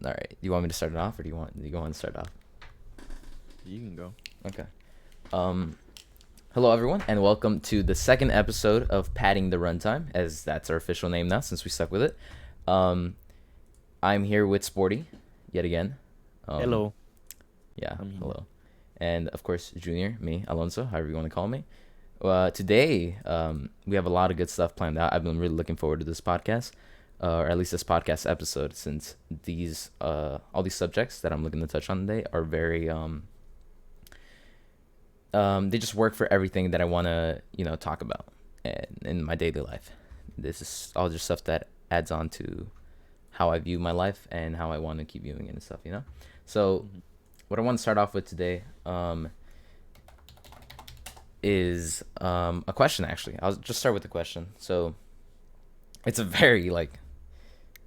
All right. Do you want me to start it off, or do you want to start off? You can go. Okay. Um, Hello everyone, and welcome to the second episode of Padding the Runtime, as that's our official name now since we stuck with it. Um, I'm here with Spoordy, yet again. Um, Hello. yeah, I'm here. hello, and of course Junior, me, Alonso, however you want to call me. Today, we have a lot of good stuff planned out. I've been really looking forward to this podcast, or at least this podcast episode, since all these subjects that I'm looking to touch on today are very they just work for everything that I want to, talk about in my daily life. This is all just stuff that adds on to how I view my life and how I want to keep viewing it and stuff. So, Mhm. what I want to start off with today is a question, actually. I'll just start with the question. So, it's a very,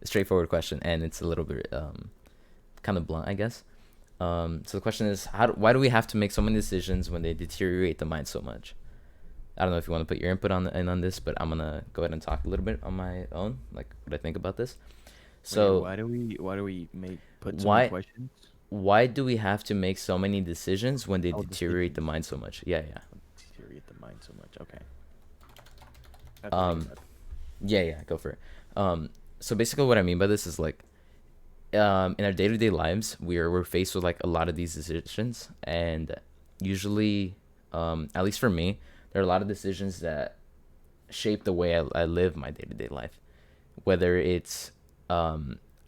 straightforward question, and it's a little bit kind of blunt, I guess. So the question is, why do we have to make so many decisions when they deteriorate the mind so much? I don't know if you want to put your input on this, but I'm gonna go ahead and talk a little bit on my own, like what I think about this. Wait, So why do we make put so many why questions? why do we have to make so many decisions when they Oh, deteriorate the decisions. mind so much? Yeah, yeah. Deteriorate the mind so much. Okay. I have to think Um, about it. yeah, go for it. So basically, what I mean by this is like, in our day-to-day lives, we're faced with like a lot of these decisions, and usually, at least for me, there are a lot of decisions that shape the way I live my day-to-day life. Whether it's I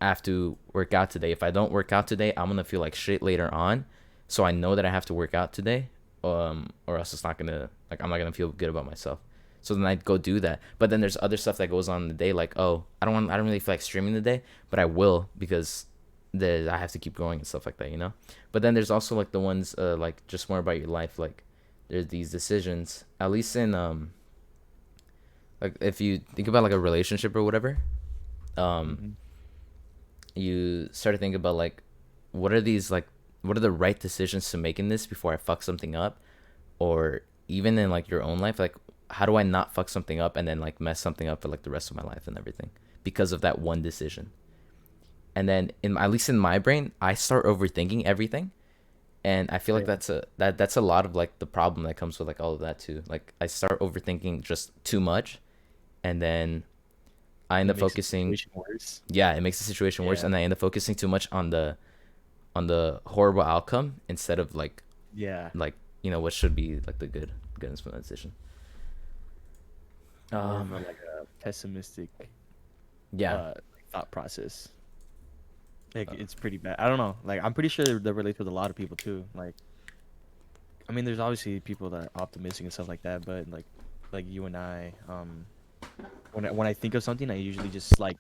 have to work out today. If I don't work out today, I'm gonna feel like shit later on. So I know that I have to work out today, or else it's not gonna, like, I'm not gonna feel good about myself. So then I go do that. But then there's other stuff that goes on in the day, like, oh, I don't really feel like streaming today, but I will because I have to keep going and stuff like that. But then there's also like the ones like just more about your life, like there's these decisions, at least in like if you think about like a relationship or whatever, um Mhm. you start to think about like what are these like what are the right decisions to make in this before I fuck something up, or even in like your own life, like how do I not fuck something up and then like mess something up for like the rest of my life and everything because of that one decision. And then at least in my brain, I start overthinking everything, and I feel like Yeah. that's a lot of like the problem that comes with like all of that too. Like I start overthinking just too much, and then I end And up it makes the focusing. situation worse. Yeah, it makes the situation worse, Yeah. and I end up focusing too much on the horrible outcome instead of Yeah. like what should be like the goodness from that decision. More of Um, a like a pessimistic yeah, thought process. uh, Like it's pretty bad. I don't know. Like I'm pretty sure that relates with a lot of people too. Like I mean, there's obviously people that are optimistic and stuff like that, but like you and I, when I think of something, I usually just like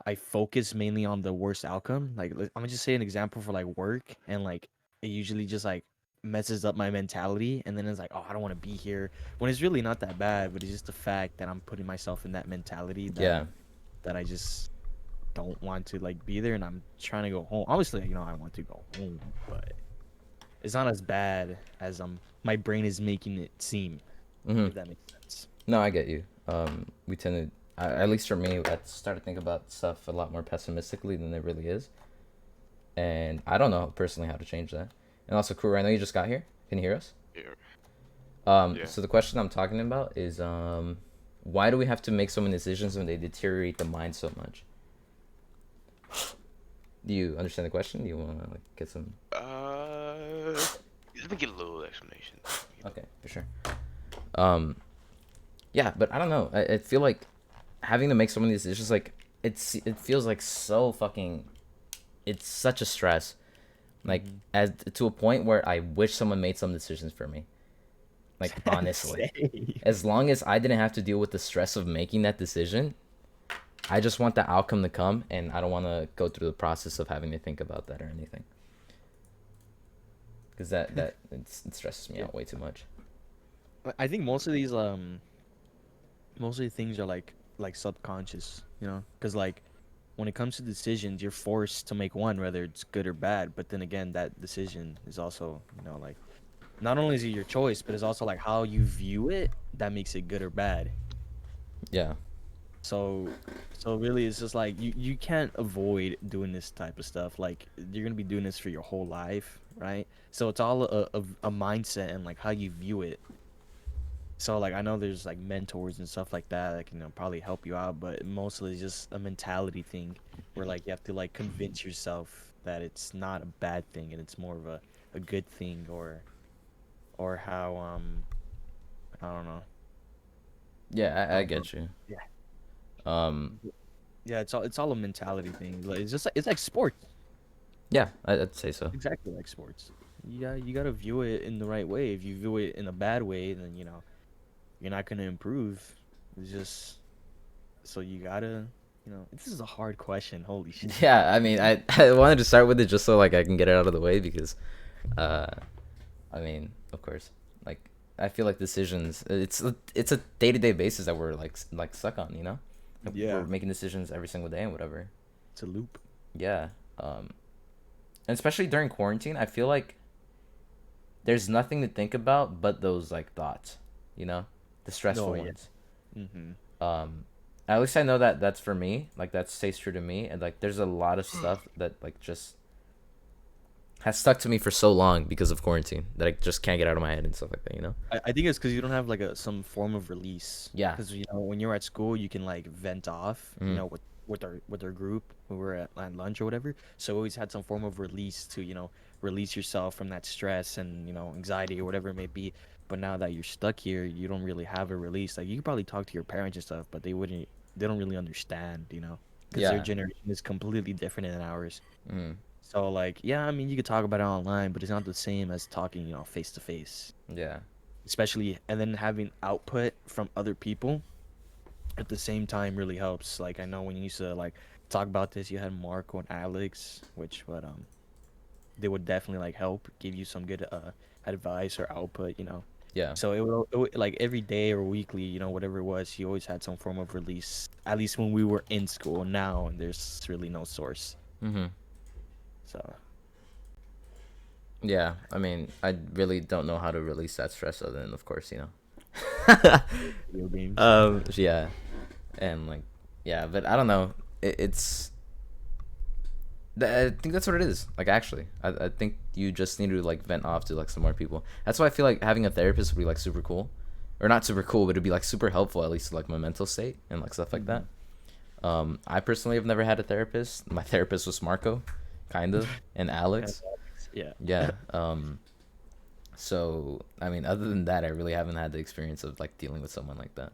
I focus mainly on the worst outcome. Like I'm gonna just say an example for like work, and like it usually just like messes up my mentality, and then it's like, oh, I don't want to be here. When it's really not that bad, but it's just the fact that I'm putting myself in that mentality yeah, that I just don't want to like be there, and I'm trying to go home. Obviously, I want to go home, but it's not as bad as my brain is making it seem, hmm if that makes sense. no, I get you. We tend to, at least for me, I start to think about stuff a lot more pessimistically than it really is, and I don't know personally how to change that. And also, Kuro, I know you just got here. Can you hear us? Yeah. Yeah. So the question I'm talking about is, why do we have to make so many decisions when they deteriorate the mind so much? Do you understand the question? Do you want to like get some? Let me get a little explanation. Okay, for sure. Um, yeah, but I don't know. I feel like having to make so many decisions, like it feels like so fucking. It's such a stress, like Mm-hmm. as to a point where I wish someone made some decisions for me. Like honestly, Same. as long as I didn't have to deal with the stress of making that decision, I just want the outcome to come, and I don't want to go through the process of having to think about that or anything, because it stresses me Yeah. out way too much. I think most of the things are like subconscious, because like when it comes to decisions, you're forced to make one, whether it's good or bad. But then again, that decision is also, like not only is it your choice, but it's also like how you view it that makes it good or bad. Yeah, So really, it's just like you can't avoid doing this type of stuff. Like you're gonna be doing this for your whole life, right? So it's all a mindset and like how you view it. So like I know there's like mentors and stuff like that can probably help you out, but mostly it's just a mentality thing where like you have to like convince yourself that it's not a bad thing and it's more of a good thing or how I don't know. Yeah, I Um, get you. yeah. Um, Yeah, it's all a mentality thing. Like it's just like, it's like sports. yeah, I'd say so. Exactly like sports. You gotta view it in the right way. If you view it in a bad way, then you're not gonna improve. It's just so you gotta this is a hard question. Holy shit. Yeah, I mean, I wanted to start with it just so like I can get it out of the way because, uh, I mean, of course, like I feel like decisions. It's a day to day basis that we're like stuck on. You know, like, we're Yeah, making decisions every single day and whatever. it's a loop. Yeah. And especially during quarantine, I feel like there's nothing to think about but those like thoughts. You know, the stressful Oh yeah. ones. Mhm. Um, at least I know that that's for me. Like that stays true to me, and like there's a lot of stuff that like just has stuck to me for so long because of quarantine that I just can't get out of my head and stuff like that. You know? I think it's because you don't have like some form of release. Yeah. Because when you're at school, you can like vent off. Mm. With our group when we were at lunch or whatever. So we always had some form of release to release yourself from that stress and anxiety or whatever it may be. But now that you're stuck here, you don't really have a release. Like you could probably talk to your parents and stuff, but they wouldn't. They don't really understand, because their Yeah. generation is completely different than ours. Mm. So like, yeah, I mean, you could talk about it online, but it's not the same as talking, face to face. Yeah. Especially, and then having output from other people at the same time really helps. Like I know when you used to like talk about this, you had Marco and Alex, which would they would definitely like help give you some good advice or output. Yeah. So it would like every day or weekly, whatever it was, you always had some form of release. At least when we were in school. Now and there's really no source. Mm-hmm. So Yeah. I mean, I really don't know how to release that stress other than, of course, you know. video games. Yeah. And like, yeah, but I don't know. It's I think that's what it is. Like, actually, I think you just need to like vent off to like some more people. That's why I feel like having a therapist would be like super cool, or not super cool, but it'd be like super helpful at least to like my mental state and like stuff like that. I personally have never had a therapist. My therapist was Marco, kind of, and Alex. Yeah. Yeah. So I mean, other than that, I really haven't had the experience of like dealing with someone like that.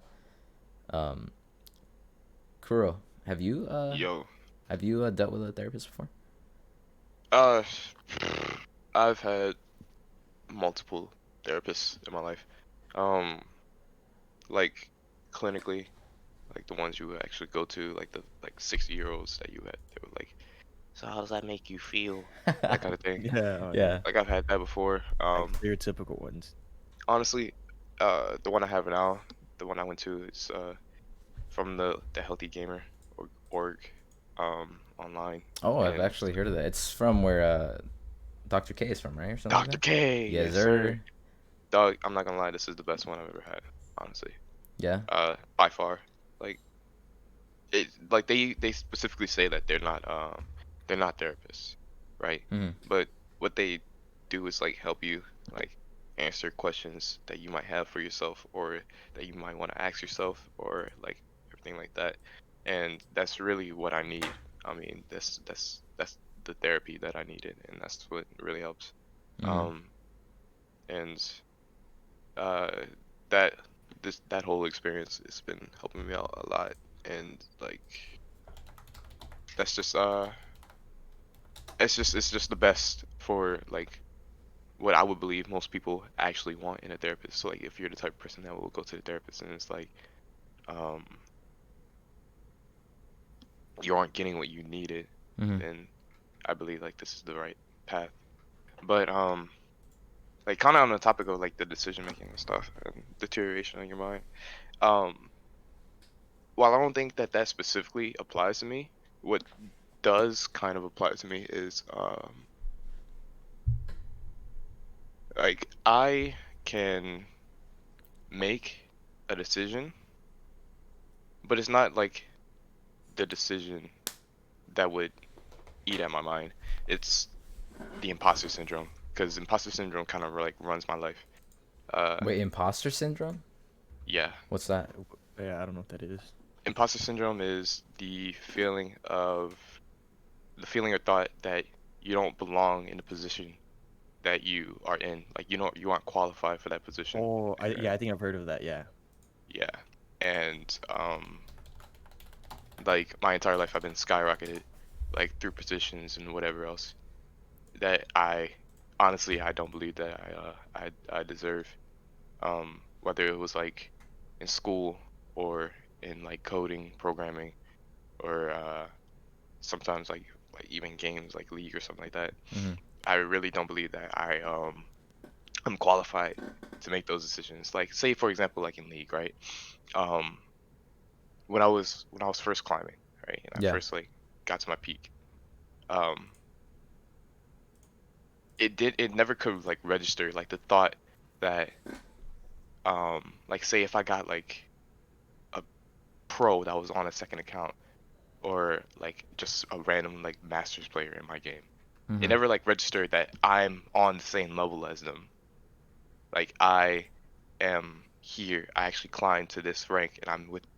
Um, Kuro, have you Yo, dealt with a therapist before? uh, I've had multiple therapists in my life. Um, like clinically, like the ones you would actually go to, like the 60-year-olds that you had. They were like, so how does that make you feel? That kind of thing. Yeah. Oh, yeah. Yeah. Like I've had that before. Like stereotypical ones. Honestly, the one I have now, the one I went to is from the Healthy Gamer org, online. Oh, I've And actually heard of that. It's from where Dr. K is from, right, or something like Dr. that. K, Yes, yes sir. sir. Dog, I'm not gonna lie, this is the best one I've ever had, honestly. Yeah. By far. Like like they specifically say that they're not therapists, right? Mm-hmm. But what they do is like help you like answer questions that you might have for yourself or that you might want to ask yourself or like everything like that. And that's really what I need. I mean, that's the therapy that I needed, and that's what really helps. Mm-hmm. Um, and uh, that that whole experience has been helping me out a lot, and like that's just it's just the best for like what I would believe most people actually want in a therapist. So like if you're the type of person that will go to the therapist and it's like um you aren't getting what you needed, Mm-hmm. then I believe like this is the right path. But like kind of on the topic of like the decision making and stuff and deterioration of your mind. Um while I don't think that that specifically applies to me, what does kind of apply to me is like I can make a decision but it's not like the decision that would eat at my mind. It's the imposter syndrome, because imposter syndrome kind of like runs my life. Uh, Wait, imposter syndrome? yeah. What's that? Yeah, I don't know what that is. Imposter syndrome is the feeling or thought that you don't belong in the position that you are in. Like you aren't qualified for that position. Oh, Uh, I think I've heard of that. Yeah. yeah. And like my entire life I've been skyrocketed like through positions and whatever else that I honestly I don't believe that I deserve. Whether it was like in school or in like coding, programming, or sometimes like even games like League or something like that. Mm-hmm. I really don't believe that I'm qualified to make those decisions. Like say for example like in League, right? Um when I was first climbing, right? And I Yeah. first like got to my peak. Um it never could like register like the thought that like say if I got like a pro that was on a second account or like just a random like masters player in my game. It Mm-hmm. never like registered that I'm on the same level as them. Like I am here. I actually climbed to this rank and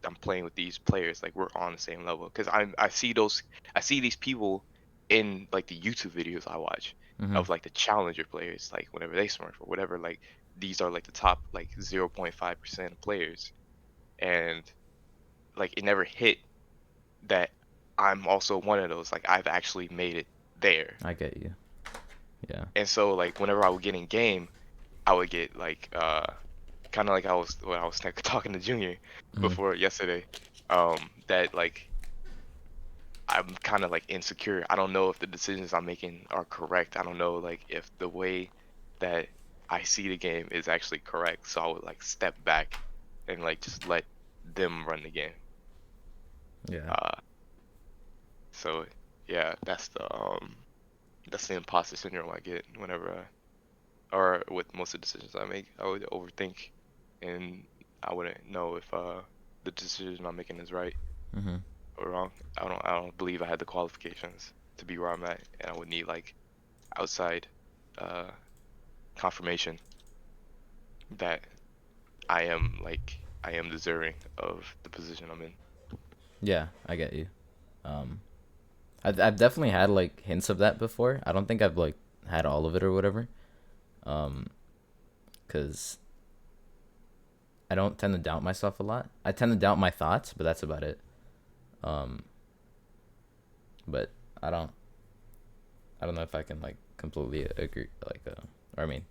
I'm playing with these players. Like we're on the same level. Cause I see these people in like the YouTube videos I watch Mm-hmm. of like the challenger players, like whenever they smurf or whatever, like these are like the top like 0.5% of players. And like it never hit that I'm also one of those. Like I've actually made it there. I get you. Yeah. And so like whenever I would get in game, I would get like kind of like I was when I was like, talking to Junior Mm-hmm. before yesterday, that like I'm kind of like insecure. I don't know if the decisions I'm making are correct. I don't know like if the way that I see the game is actually correct. So I would like step back and like just let them run the game. Yeah. Uh, so yeah, that's the imposter syndrome I get whenever or with most of the decisions I make. I would overthink, and I wouldn't know if the decision I'm making is right Mm-hmm. or wrong. I don't believe I had the qualifications to be where I'm at, and I would need like outside uh confirmation that I am deserving of the position I'm in. Yeah, I get you. Um, I've definitely had like hints of that before. I don't think I've like had all of it or whatever. Um, cause I don't tend to doubt myself a lot. I tend to doubt my thoughts, but that's about it. Um, but I don't. I don't know if I can like completely agree. Like, or I mean,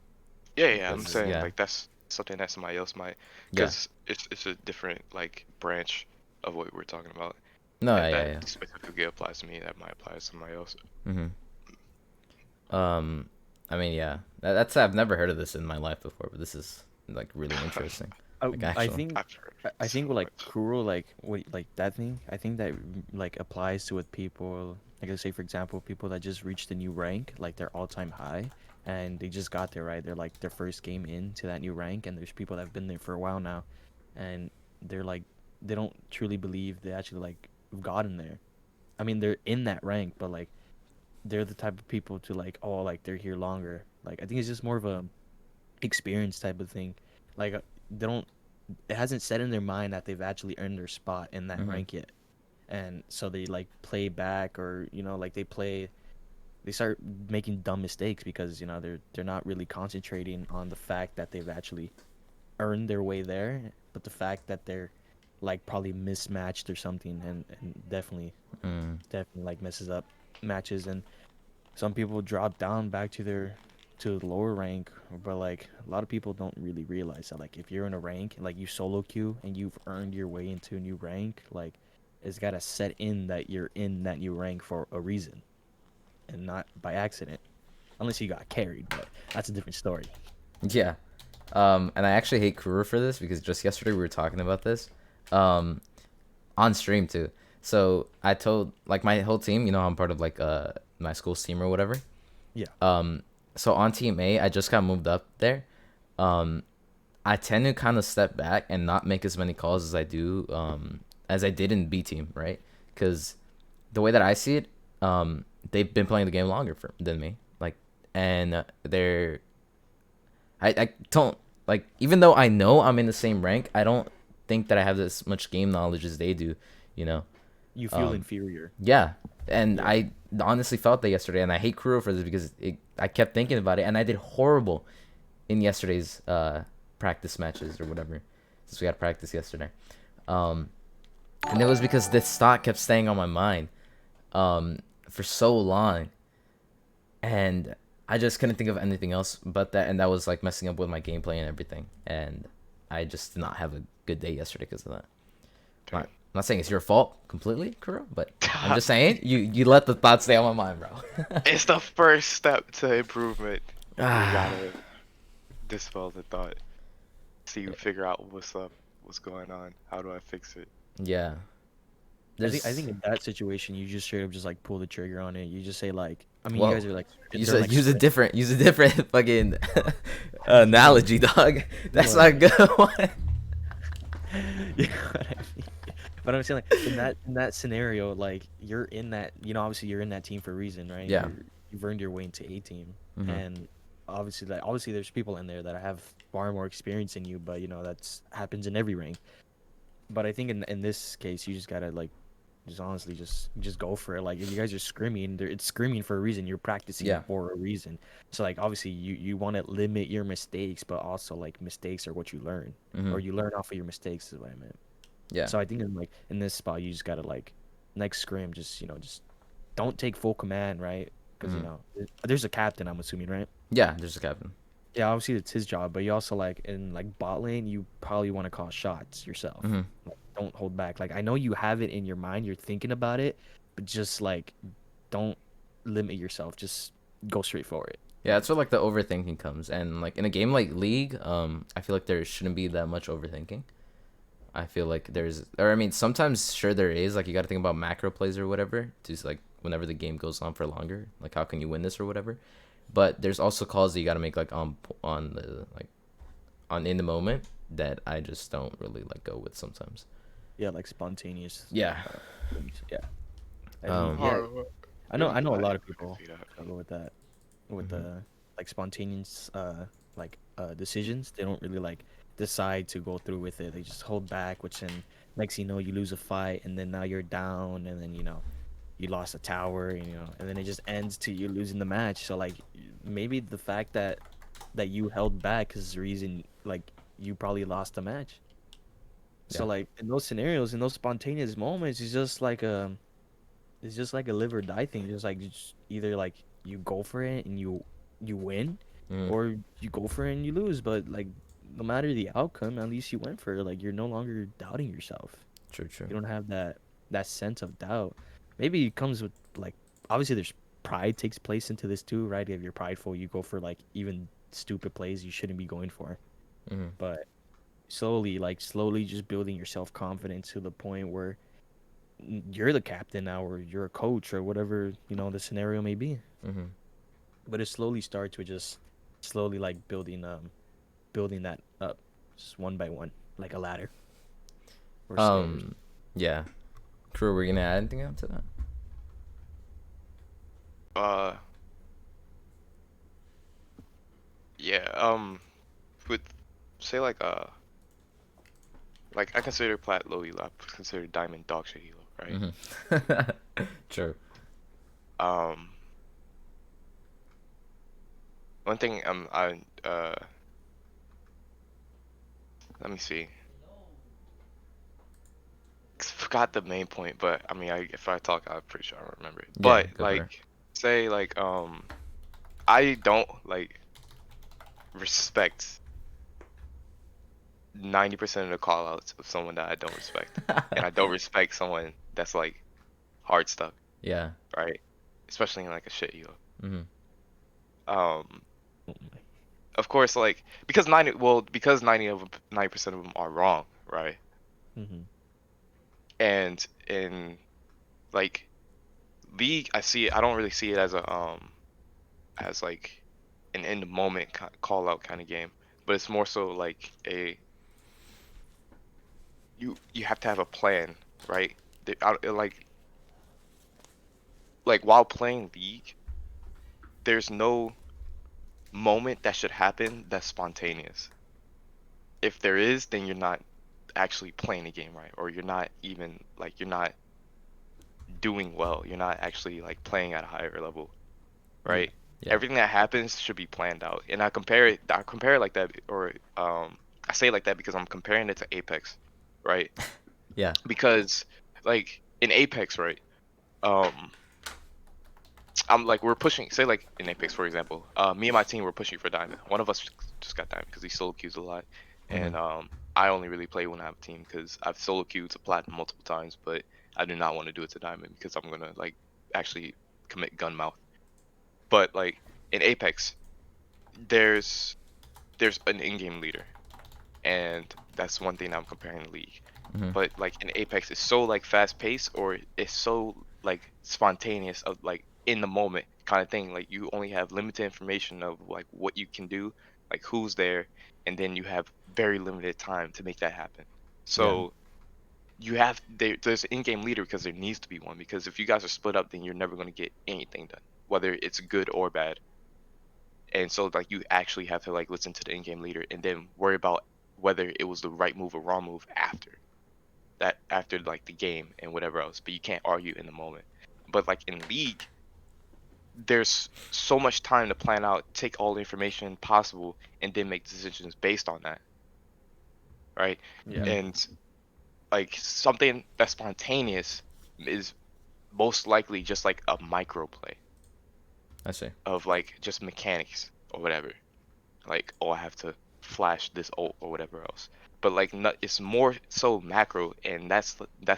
Yeah, yeah, I'm that's saying yeah, like that's something that somebody else might, yeah. because it's a different like branch of what we're talking about, No, yeah, and yeah, that yeah. specifically applies to me. That might apply to somebody else. Mm-hmm. Um, I mean, yeah. That's I've never heard of this in my life before, but this is like really interesting. Like I actually. think I've heard I so think with like much. Kuro, like what like that thing, I think that like applies to with people. Like let's say for example, people that just reached a new rank, like their all-time high, and they just got there, right? They're like their first game into that new rank, and there's people that have been there for a while now, and they're like they don't truly believe they actually like have gotten there. I mean, they're in that rank, but like they're the type of people to like oh like they're here longer. Like I think it's just more of a experience type of thing. Like they don't it hasn't set in their mind that they've actually earned their spot in that Mm-hmm. rank yet. And so they like play back or like they start making dumb mistakes because they're not really concentrating on the fact that they've actually earned their way there, but the fact that they're like probably mismatched or something and Mm. definitely like messes up matches and some people drop down back to the lower rank, but like a lot of people don't really realize that like if you're in a rank like you solo queue and you've earned your way into a new rank, like it's gotta set in that you're in that new rank for a reason and not by accident, unless you got carried, but that's a different story. Yeah. And I actually hate Kuro for this because just yesterday we were talking about this, um, on stream too. So I told like my whole team, I'm part of like my school's team or whatever. Yeah. Um, so on team A, I just got moved up there. Um, I tend to kind of step back and not make as many calls as I do as I did in B team, right? Because the way that I see it, they've been playing the game longer than me. Like, and I don't like, even though I know I'm in the same rank, I don't think that I have as much game knowledge as they do. You know, You feel um, inferior. yeah, and Yeah. I honestly felt that yesterday, and I hate Kuroaf for this because I kept thinking about it, and I did horrible in yesterday's practice matches or whatever, since we had practice yesterday. Um, and it was because this thought kept staying on my mind for so long, and I just couldn't think of anything else but that, and that was like messing up with my gameplay and everything, and I just did not have a good day yesterday because of that. Damn. I'm not saying it's your fault completely, Kuro, but I'm just saying you let the thoughts stay on my mind, bro. It's the first step to improvement. You Ah, gotta dispel the thought. So you figure out what's up, what's going on, how do I fix it? yeah. I There's think in that situation you just straight up just like pull the trigger on it. You just say like, I mean, you Whoa. guys are like Use they're a like use a sprint. different fucking analogy, dog. That's What? not a good one. You know what I mean? But I'm saying like in that scenario, like you're in that, you know, obviously you're in that team for a reason, right? Yeah. You've earned your way into A team, Mhm. and obviously there's people in there that have far more experience than you, but you know that's happens in every rank. But I think in this case, you just gotta like just honestly just go for it. Like if you guys are screaming, it's screaming for a reason. You're practicing Yeah. for a reason. So like obviously you want to limit your mistakes, but also like mistakes are what you learn, or Mhm. you learn off of your mistakes is what I meant. Yeah. So I think in like in this spot, you just gotta like next scrim, just just don't take full command, right? Because Mhm. there's a captain, I'm assuming, right? Yeah. There's a captain. Yeah, obviously it's his job, but you also like in like bot lane, you probably want to call shots yourself. Mhm. Like, don't hold back. Like I know you have it in your mind, you're thinking about it, but just like don't limit yourself. Just go straight for it. Yeah, that's where like the overthinking comes, and like in a game like League, I feel like there shouldn't be that much overthinking. I feel like or I mean, sometimes sure there is. Like you got to think about macro plays or whatever. Just like whenever the game goes on for longer, like how can you win this or whatever. But there's also calls that you got to make like on the like on in the moment that I just don't really like go with sometimes. Yeah, like spontaneous. Yeah. Things. Yeah, I mean, Um. yeah, Hard, I really know a lot like of I can people see that. struggle with that, with Mhm. the like spontaneous decisions. They don't really like decide to go through with it. They just hold back, which then next you know you lose a fight, and then now you're down, and then you know you lost a tower, and, you know, and then it just ends to you losing the match. So like maybe the fact that you held back is the reason like you probably lost the match. So Yeah. like in those scenarios, in those spontaneous moments, it's just like a live or die thing. Just like just either like you go for it and you win, Mm. or you go for it and you lose. But like no matter the outcome, at least you went for it. Like you're no longer doubting yourself. True. True. You don't have that sense of doubt. Maybe it comes with like obviously there's pride takes place into this too, right? If you're prideful, you go for like even stupid plays you shouldn't be going for. Mhm. But slowly just building your self confidence to the point where you're the captain now, or you're a coach, or whatever you know the scenario may be. Mhm. But it slowly starts with just slowly like building that up, just one by one, like a ladder or stairs. Um. Yeah. Crew, we're gonna add anything else to that? Uh, yeah. With say like I consider plat low elo, I consider diamond dog shit elo, right? Mhm. True. Um, one thing I let me see. Forgot the main point, but I mean, if I talk, I'm pretty sure I remember it. Yeah. But Go for it. like, say like I don't like respect 90% of the call outs of someone that I don't respect. And I don't respect someone that's like hard stuck, Yeah. right? Especially in like a shit elo. Mhm. Um, Oh my. of course, like because 90% of them are wrong, right? Mm-hmm. And in like League, I don't really see it as a as like an in the moment call out kind of game, but it's more so like a you have to have a plan right? Like while playing League, there's no moment that should happen that's spontaneous. If there is, then you're not actually playing the game right, or you're not even like you're not doing well. You're not actually like playing at a higher level, Yeah. right? Yeah. Everything that happens should be planned out. And I compare it like that, or I say it like that because I'm comparing it to Apex, right? Yeah. Because like in Apex, right? Um I'm like we're pushing, say like in Apex for example, me and my team were pushing for diamond. One of us just got diamond because he solo queues a lot, Mm-hmm. and I only really play when I have a team because I've solo queued to platinum multiple times, but I do not want to do it to diamond because I'm gonna like actually commit gun mouth. But like in Apex, there's there's an in-game leader, and that's one thing I'm comparing to League. Mm-hmm. But like in Apex, it's so like fast paced, or it's so like spontaneous of like in the moment kind of thing. Like you only have limited information of like what you can do, like who's there, and then you have very limited time to make that happen. Yeah. So there's an in-game leader because there needs to be one, because if you guys are split up, then you're never going to get anything done, whether it's good or bad. And so like you actually have to like listen to the in-game leader and then worry about whether it was the right move or wrong move after like the game and whatever else, but you can't argue in the moment. But like in League, there's so much time to plan out, take all the information possible, and then make decisions based on that, right? Yeah. Mm-hmm. And like something that's spontaneous is most likely just like a micro play I see. of like just mechanics or whatever. Like, oh, I have to flash this ult or whatever else. But like, it's more so macro, and that's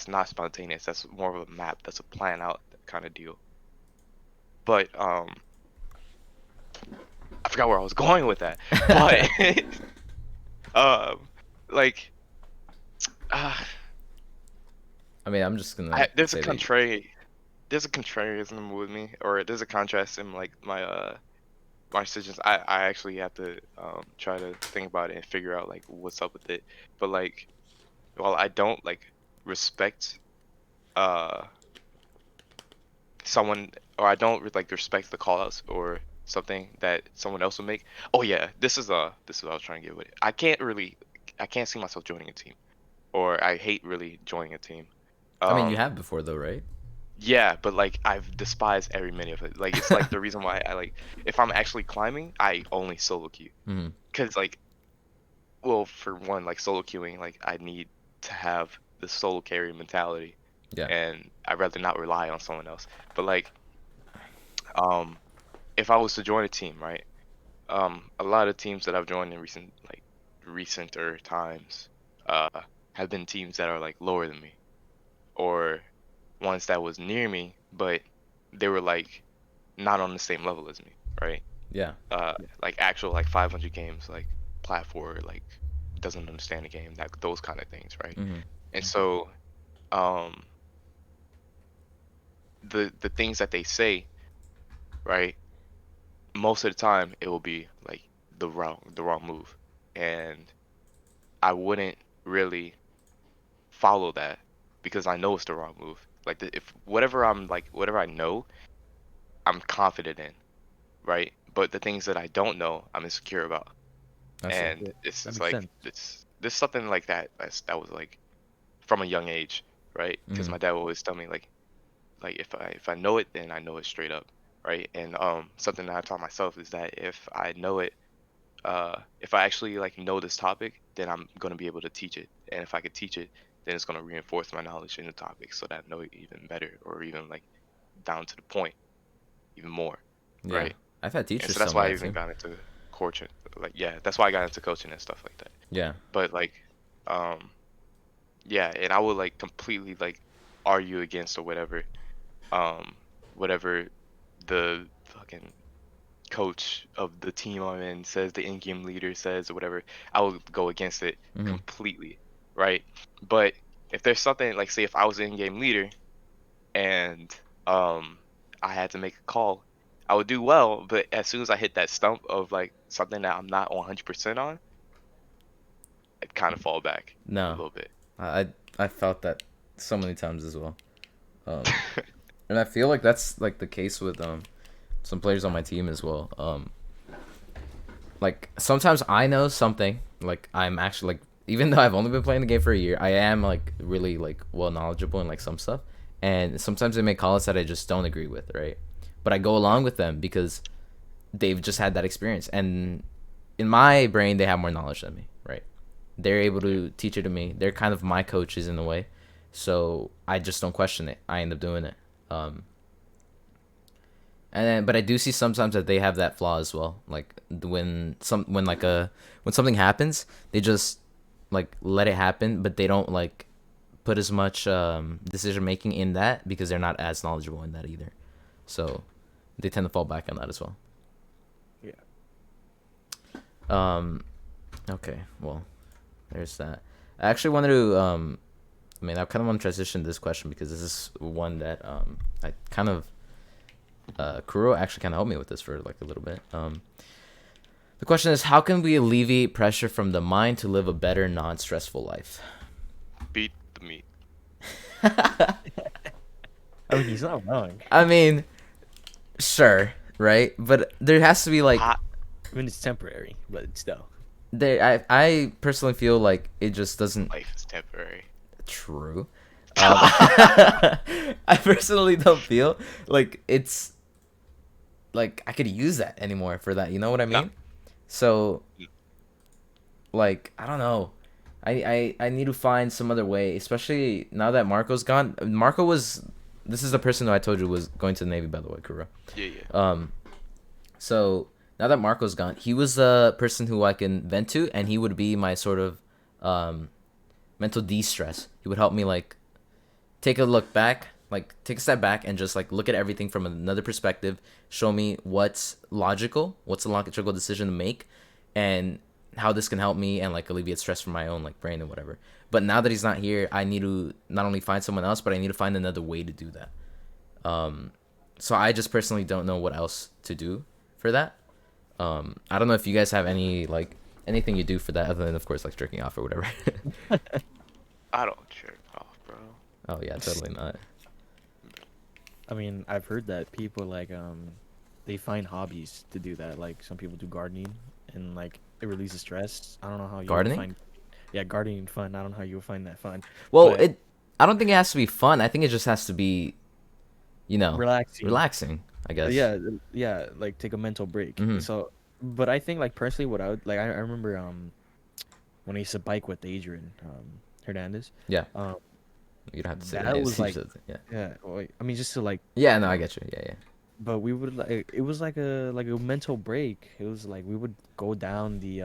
not spontaneous. That's more of a map. That's a plan out kind of deal. But I forgot where I was going with that. But um, like, uh, I mean, I'm just gonna there's a say that. there's a contrarianism with me, or there's a contrast in like my decisions. I actually have to try to think about it and figure out like what's up with it. But like, while I don't like respect uh someone, or I don't like respect the callouts or something that someone else would make. Oh yeah, this is what I was trying to get with it. I can't see myself joining a team, or I hate really joining a team. I mean, you Um have before though, right? yeah, but like I've despised every minute of it. Like it's like the reason why I like, if I'm actually climbing, I only solo queue. Mm-hmm. Cause like, well, for one, like solo queuing, like I need to have the solo carry mentality, Yeah. and I'd rather not rely on someone else. But like, um, if I was to join a team, right? A lot of teams that I've joined in recenter times, uh, have been teams that are like lower than me, or ones that was near me, but they were like not on the same level as me, right? Yeah. Yeah. Like actual like 500 games, like plat four, like doesn't understand the game, that those kind of things, right? Mm-hmm. And so, um, the things that they say, right? Most of the time, it will be like the wrong move, and I wouldn't really follow that because I know it's the wrong move. Like if whatever I know, I'm confident in, right? But the things that I don't know, I'm insecure about. I see. And Yeah. it's That just makes like sense. this something like that was like from a young age, right? Because Mm-hmm. my dad would always tell me like if I know it, then I know it straight up, right? And something that I taught myself is that if I actually like know this topic, then I'm gonna be able to teach it. And if I could teach it, then it's gonna reinforce my knowledge in the topic so that I know it even better, or even like down to the point even more, Yeah. right? I've had And teachers so that's tell me why I that even too. got into coaching. Like yeah, that's why I got into coaching and stuff like that. Yeah. But like um yeah, and I would like completely like argue against or um whatever the fucking coach of the team I'm in says, the in-game leader says, or whatever. I will go against it Mm-hmm. completely, right? But if there's something like, say if I was the in-game leader and um I had to make a call, I would do well, but as soon as I hit that stump of like something that I'm not 100% on, I'd kind of fall back a No. little bit. I felt that so many times as well. And I feel like that's like the case with some players on my team as well. Like sometimes I know something, like I'm actually like, even though I've only been playing the game for a year, I am like really like well knowledgeable in like some stuff, and sometimes they make calls that I just don't agree with, right? But I go along with them because they've just had that experience, and in my brain they have more knowledge than me, right? They're able to teach it to me. They're kind of my coaches in a way, so I just don't question it. I end up doing it. um and then, but I do see sometimes that they have that flaw as well. Like when something happens, they just like let it happen, but they don't like put as much decision making in that because they're not as knowledgeable in that either. So they tend to fall back on that as well. Yeah. Okay, well, there's that. I actually wanted to I mean, I kind of want to transition this question because this is one that I kind of Kuro actually kind of helped me with this for like a little bit. The question is, how can we alleviate pressure from the mind to live a better, non-stressful life? Beat the meat. I mean, he's not wrong. I mean, sure, right? But there has to be like, Hot. I mean, it's temporary, but still. I personally feel like it just doesn't. Life is temporary. True. I personally don't feel like it's like I could use that anymore for that. You know what I mean? No. So, like, I don't know. I need to find some other way, especially now that Marco's gone. Marco was. This is the person who I told you was going to the Navy, by the way, Kuro. Yeah, yeah. So now that Marco's gone, he was the person who I can vent to, and he would be my sort of mental de-stress. He would help me like take a look back, like take a step back and just like look at everything from another perspective, show me what's logical, what's a logical decision to make, and how this can help me and like alleviate stress from my own like brain and whatever. But now that he's not here, I need to not only find someone else, but I need to find another way to do that. So I just personally don't know what else to do for that. I don't know if you guys have any like anything you do for that other than of course like jerking off or whatever. I don't jerk off, bro. Oh yeah, totally not. I mean, I've heard that people like they find hobbies to do that. Like some people do gardening, and like it releases stress. I don't know how you would Gardening? find. Yeah, gardening fun. I don't know how you would find that fun. Well, But I don't think it has to be fun. I think it just has to be, relaxing. relaxing, I guess. Yeah, yeah, like take a mental break. Mhm. So, but I think like personally, what I would like, I remember when I used to bike with Adrian Hernandez. Yeah. Um, You don't have to say the that names. was You like, just- yeah. yeah. Well, I mean, just to like, Yeah, no, I get you. Yeah, yeah. but we would like it was like a mental break. It was like we would go down the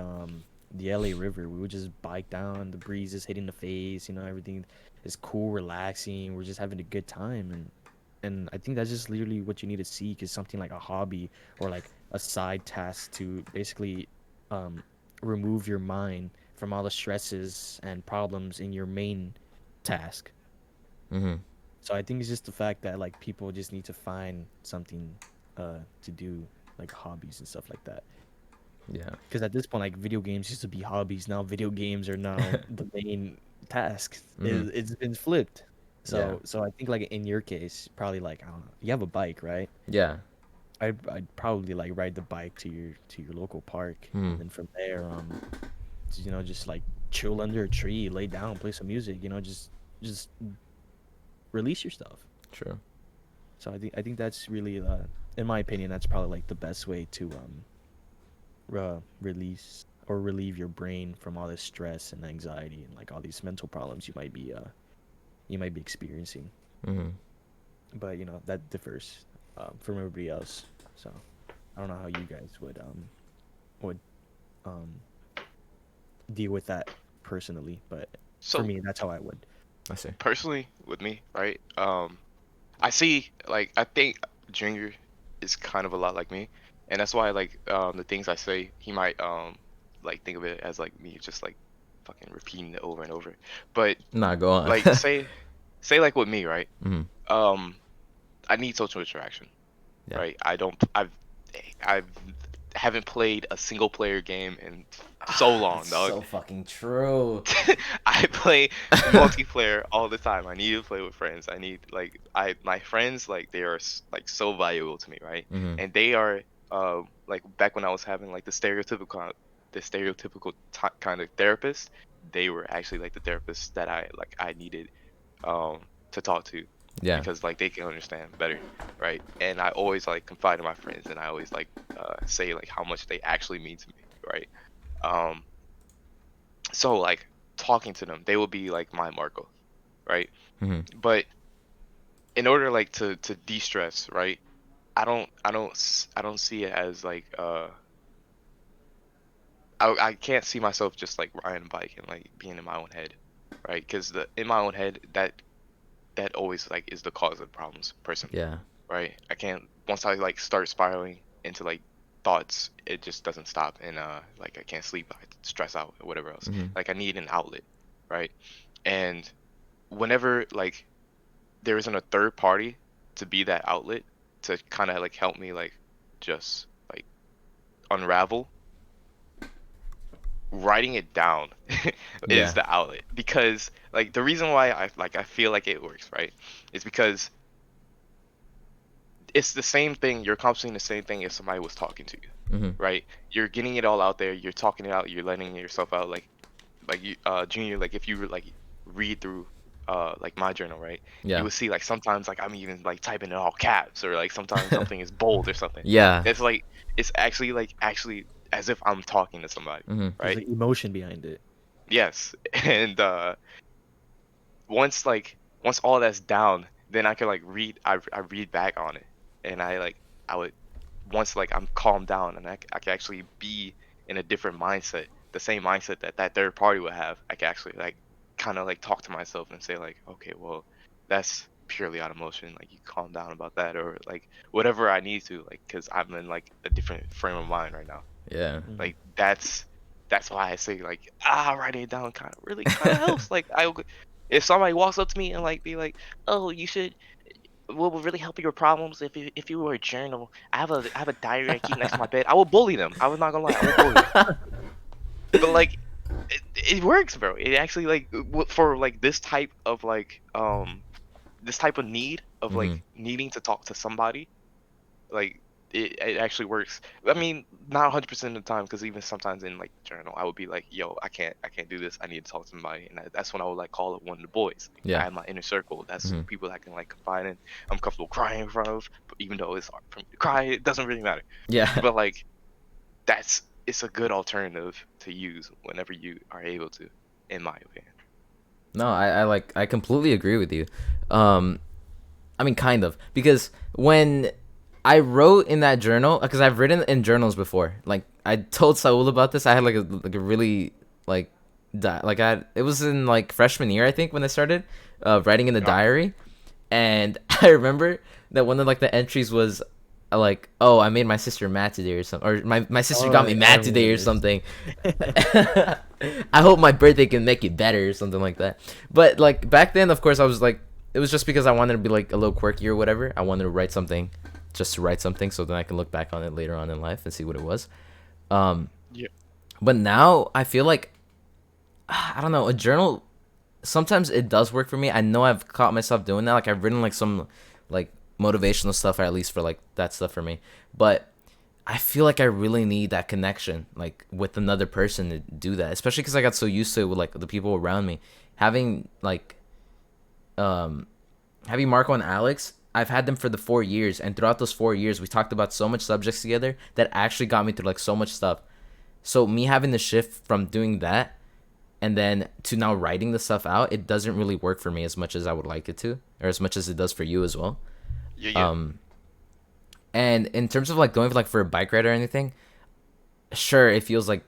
LA River. We would just bike down. The breeze is hitting the face. You know, everything is cool, relaxing. We're just having a good time, and I think that's just literally what you need to seek is something like a hobby or like a side task to basically remove your mind from all the stresses and problems in your main task. Mhm. So I think it's just the fact that like people just need to find something to do, like hobbies and stuff like that. Yeah. Because at this point, like video games used to be hobbies. Now video games are now the main task. Mhm. It's been flipped. So Yeah. so I think like in your case, probably like I don't know, you have a bike, right? Yeah. I'd probably like ride the bike to your local park, Hmm. and then from there, just like chill under a tree, lay down, play some music. Just release your stuff. True. So I think that's really in my opinion that's probably like the best way to release or relieve your brain from all this stress and anxiety and like all these mental problems you might be experiencing. Mhm. But that differs from everybody else. So I don't know how you guys would um deal with that personally, but So for me that's how I would. I see. personally, with me, right? I see, like, I think Junior is kind of a lot like me, and that's why, like, the things I say, he might, like, think of it as like me just like fucking repeating it over and over. But Nah, go on. like, say like with me, right? Mhm. I need social interaction, Yeah. right? I've haven't played a single player game in so long, It's dog. so fucking true. I play multiplayer all the time. I need to play with friends. I need like I my friends like they are like so valuable to me, right? Mm-hmm. And they are like back when I was having like the stereotypical kind of therapist, they were actually like the therapist that I needed to talk to Yeah. because like they can understand better, right? And I always like confide in my friends and I always like say like how much they actually mean to me, right? Um so like talking to them, they will be like my Marco, right? Mm-hmm. But in order like to de-stress, right? I don't see it as like I can't see myself just like riding a bike and like being in my own head, right? Because the in my own head that always like is the cause of problems personally, Yeah. right? I can't once I like start spiraling into like thoughts, it just doesn't stop and like I can't sleep, I stress out or whatever else. Mm-hmm. Like I need an outlet, right? And whenever like there isn't a third party to be that outlet to kind of like help me like just like unravel, writing it down is Yeah. the outlet because like the reason why I feel like it works, right, is because it's the same thing. You're accomplishing the same thing if somebody was talking to you, Mm-hmm. right? You're getting it all out there. You're talking it out. You're letting yourself out. Like you, Junior. Like if you were like read through, like my journal, right? You Yeah. will see like sometimes like I'm even like typing in all caps or like sometimes something is bold or something. Yeah. It's like it's actually as if I'm talking to somebody, Mm-hmm. There's right? like emotion behind it. Yes, and once all that's down, then I can like read. I read back on it, and I would once like I'm calmed down and I can actually be in a different mindset, the same mindset that that third party would have. I can actually like kind of like talk to myself and say like, okay, well, that's purely out of emotion. Like you calm down about that or like whatever I need to, like because I'm in like a different frame of mind right now. Yeah. Mhm. Like that's why I say like writing it down kind of helps. Like if somebody walks up to me and like be like, oh, you should what would really help your problems if you were a journal. I have a diary I keep next to my bed. I will bully them. I was not gonna lie, I will bully them. But like it works, bro. It actually like for like this type of need of Mm-hmm. like needing to talk to somebody like it actually works. I mean, not 100% of the time, because even sometimes in like the journal, I would be like, "Yo, I can't do this. I need to talk to somebody," and that's when I would like call it one of the boys. Like, I Yeah. have my inner circle. That's Mm-hmm. people that I can like confide in. I'm comfortable crying in front of, but even though it's hard for me to cry, it doesn't really matter. Yeah. But like it's a good alternative to use whenever you are able to, in my opinion. No, I completely agree with you. Um, I mean, kind of, because when I wrote in that journal, because I've written in journals before. Like I told Saul about this. I had like a really like it was in like freshman year I think when I started writing in the Yeah. diary, and I remember that one of like the entries was like, oh, I made my sister mad today or something, or my sister Oh, got me I mad remember today or this. something. I hope my birthday can make it better or something like that. But like back then, of course, I was like, it was just because I wanted to be like a little quirky or whatever. I wanted to write something, just to write something, so then I can look back on it later on in life and see what it was. Um, Yeah. but now I feel like I don't know, a journal. Sometimes it does work for me. I know I've caught myself doing that. Like I've written like some like motivational stuff, or at least for like that stuff for me. But I feel like I really need that connection, like with another person to do that. Especially because I got so used to it with like the people around me. Having like um having Marco and Alex, I've had them for the 4 years, and throughout those 4 years, we talked about so much subjects together that actually got me through like so much stuff. So me having to shift from doing that and then to now writing the stuff out, it doesn't really work for me as much as I would like it to, or as much as it does for you as well. Yeah. Yeah. Um, and in terms of like going for like for a bike ride or anything, sure, it feels like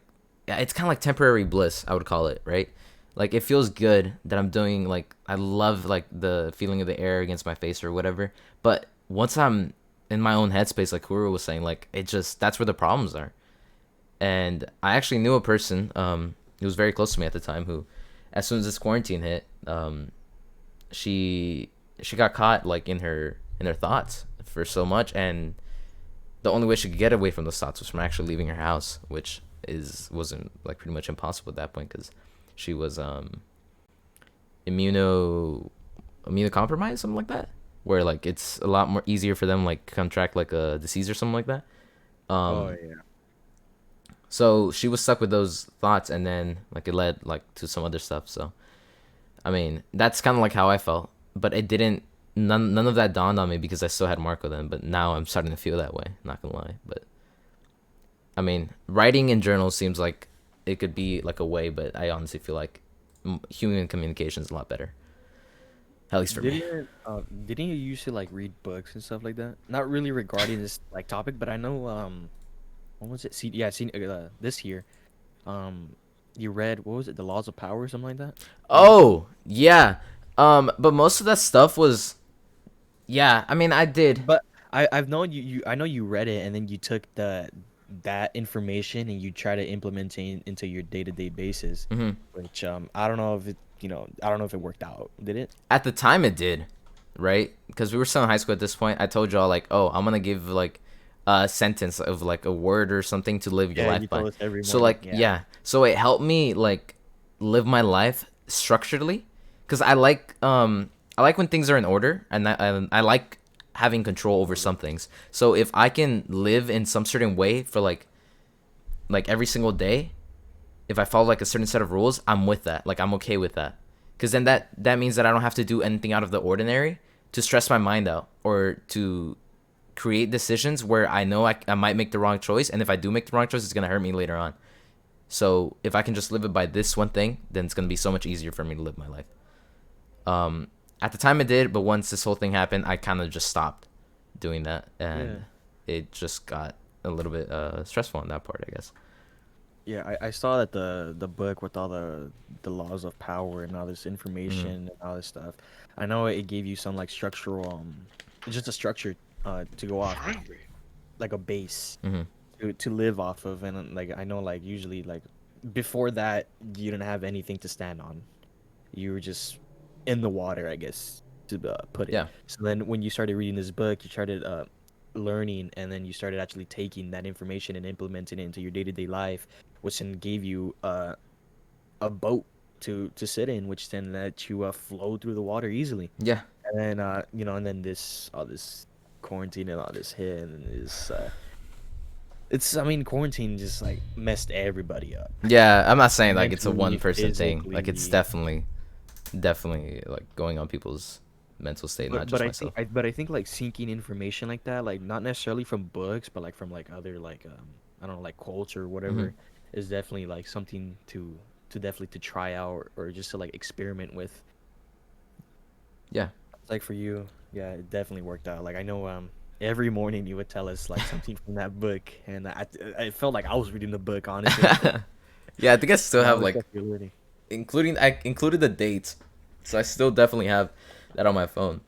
yeah, it's kind of like temporary bliss, I would call it, right? Like it feels good that I'm doing like I love like the feeling of the air against my face or whatever. But once I'm in my own headspace, like Kuro was saying, like it just that's where the problems are. And I actually knew a person who was very close to me at the time who, as soon as this quarantine hit, she got caught like in her thoughts for so much, and the only way she could get away from those thoughts was from actually leaving her house, which wasn't like pretty much impossible at that point because she was immunocompromised, something like that, where like it's a lot more easier for them like contract like a disease or something like that. Oh um yeah. so she was stuck with those thoughts, and then like it led like to some other stuff. So I mean, that's kind of like how I felt, but it didn't. None of that dawned on me because I still had Marco then. But now I'm starting to feel that way. Not gonna lie, but I mean, writing in journals seems like it could be like a way, but I honestly feel like human communication is a lot better. At least for me. Didn't you used to like read books and stuff like that? Not really regarding this like topic, but I know what was it? This year, um, you read what was it? The Laws of Power or something like that. Oh yeah. But most of that stuff was, yeah. I mean, I did. But I've known you I know you read it and then you took that information and you try to implement it into your day-to-day basis, Hmm. which I don't know if it I don't know if it worked out. Did it? At the time, it did, right? Because we were still in high school at this point. I told y'all like, oh, I'm gonna give like a sentence of like a word or something to live your Yeah, life you by. told us every So morning. like, Yeah. yeah. So it helped me like live my life structurally, because I like when things are in order, and I like having control over some things. So if I can live in some certain way for like every single day, if I follow like a certain set of rules, I'm with that. Like I'm okay with that. Cuz then that means that I don't have to do anything out of the ordinary to stress my mind out or to create decisions where I know I might make the wrong choice, and if I do make the wrong choice, it's going to hurt me later on. So if I can just live it by this one thing, then it's going to be so much easier for me to live my life. At the time it did, but once this whole thing happened, I kind of just stopped doing that, and it just got a little bit stressful on that part, I guess. Yeah, I saw that the book with all the laws of power and all this Mm-hmm. information and all this stuff. I know it gave you some like structural just a structure to go off, Finally. like a base Mm-hmm. to live off of, and like I know like usually like before that you didn't have anything to stand on. You were just in the water, I guess, to put it. Yeah. So then when you started reading this book, you started learning, and then you started actually taking that information and implementing it into your day-to-day life, which then gave you a boat to sit in, which then let you flow through the water easily. Yeah. And then and then this all this quarantine and all this hit, and this it's I mean quarantine just like messed everybody up Yeah, I'm not saying like it's a mentally, one person thing. Like it's physically. definitely like going on people's mental state, not But just I think myself. but I think like seeking information like that, like not necessarily from books, but like from like other like I don't know like quotes or Hmm. whatever, is definitely like something to definitely to try out or just to like experiment with. Yeah. It's like for you, yeah, it definitely worked out. Like I know every morning you would tell us like something from that book, and I felt like I was reading the book honestly. Yeah, I think I still All have the like stuff you're learning. I included the dates, so I still definitely have that on my phone,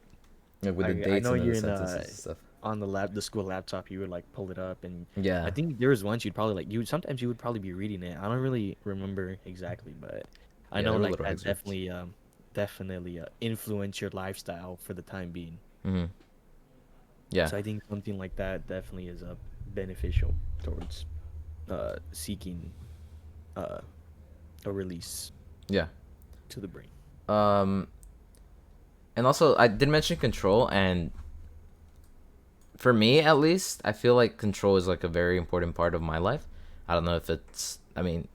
like with the I dates know and then the you're in sentences and stuff. on the school laptop you would like pull it up, and I Yeah. think there was once you'd probably like you sometimes you would probably be reading it. I don't really remember exactly, but I Yeah, know there were like little that excerpts. definitely influenced your lifestyle for the time being. Hmm. Yeah. So I think something like that definitely is beneficial towards seeking uh a release Yeah. to the brain. Um, and also I did mention control, and for me at least, I feel like control is like a very important part of my life. I don't know if it's, I mean,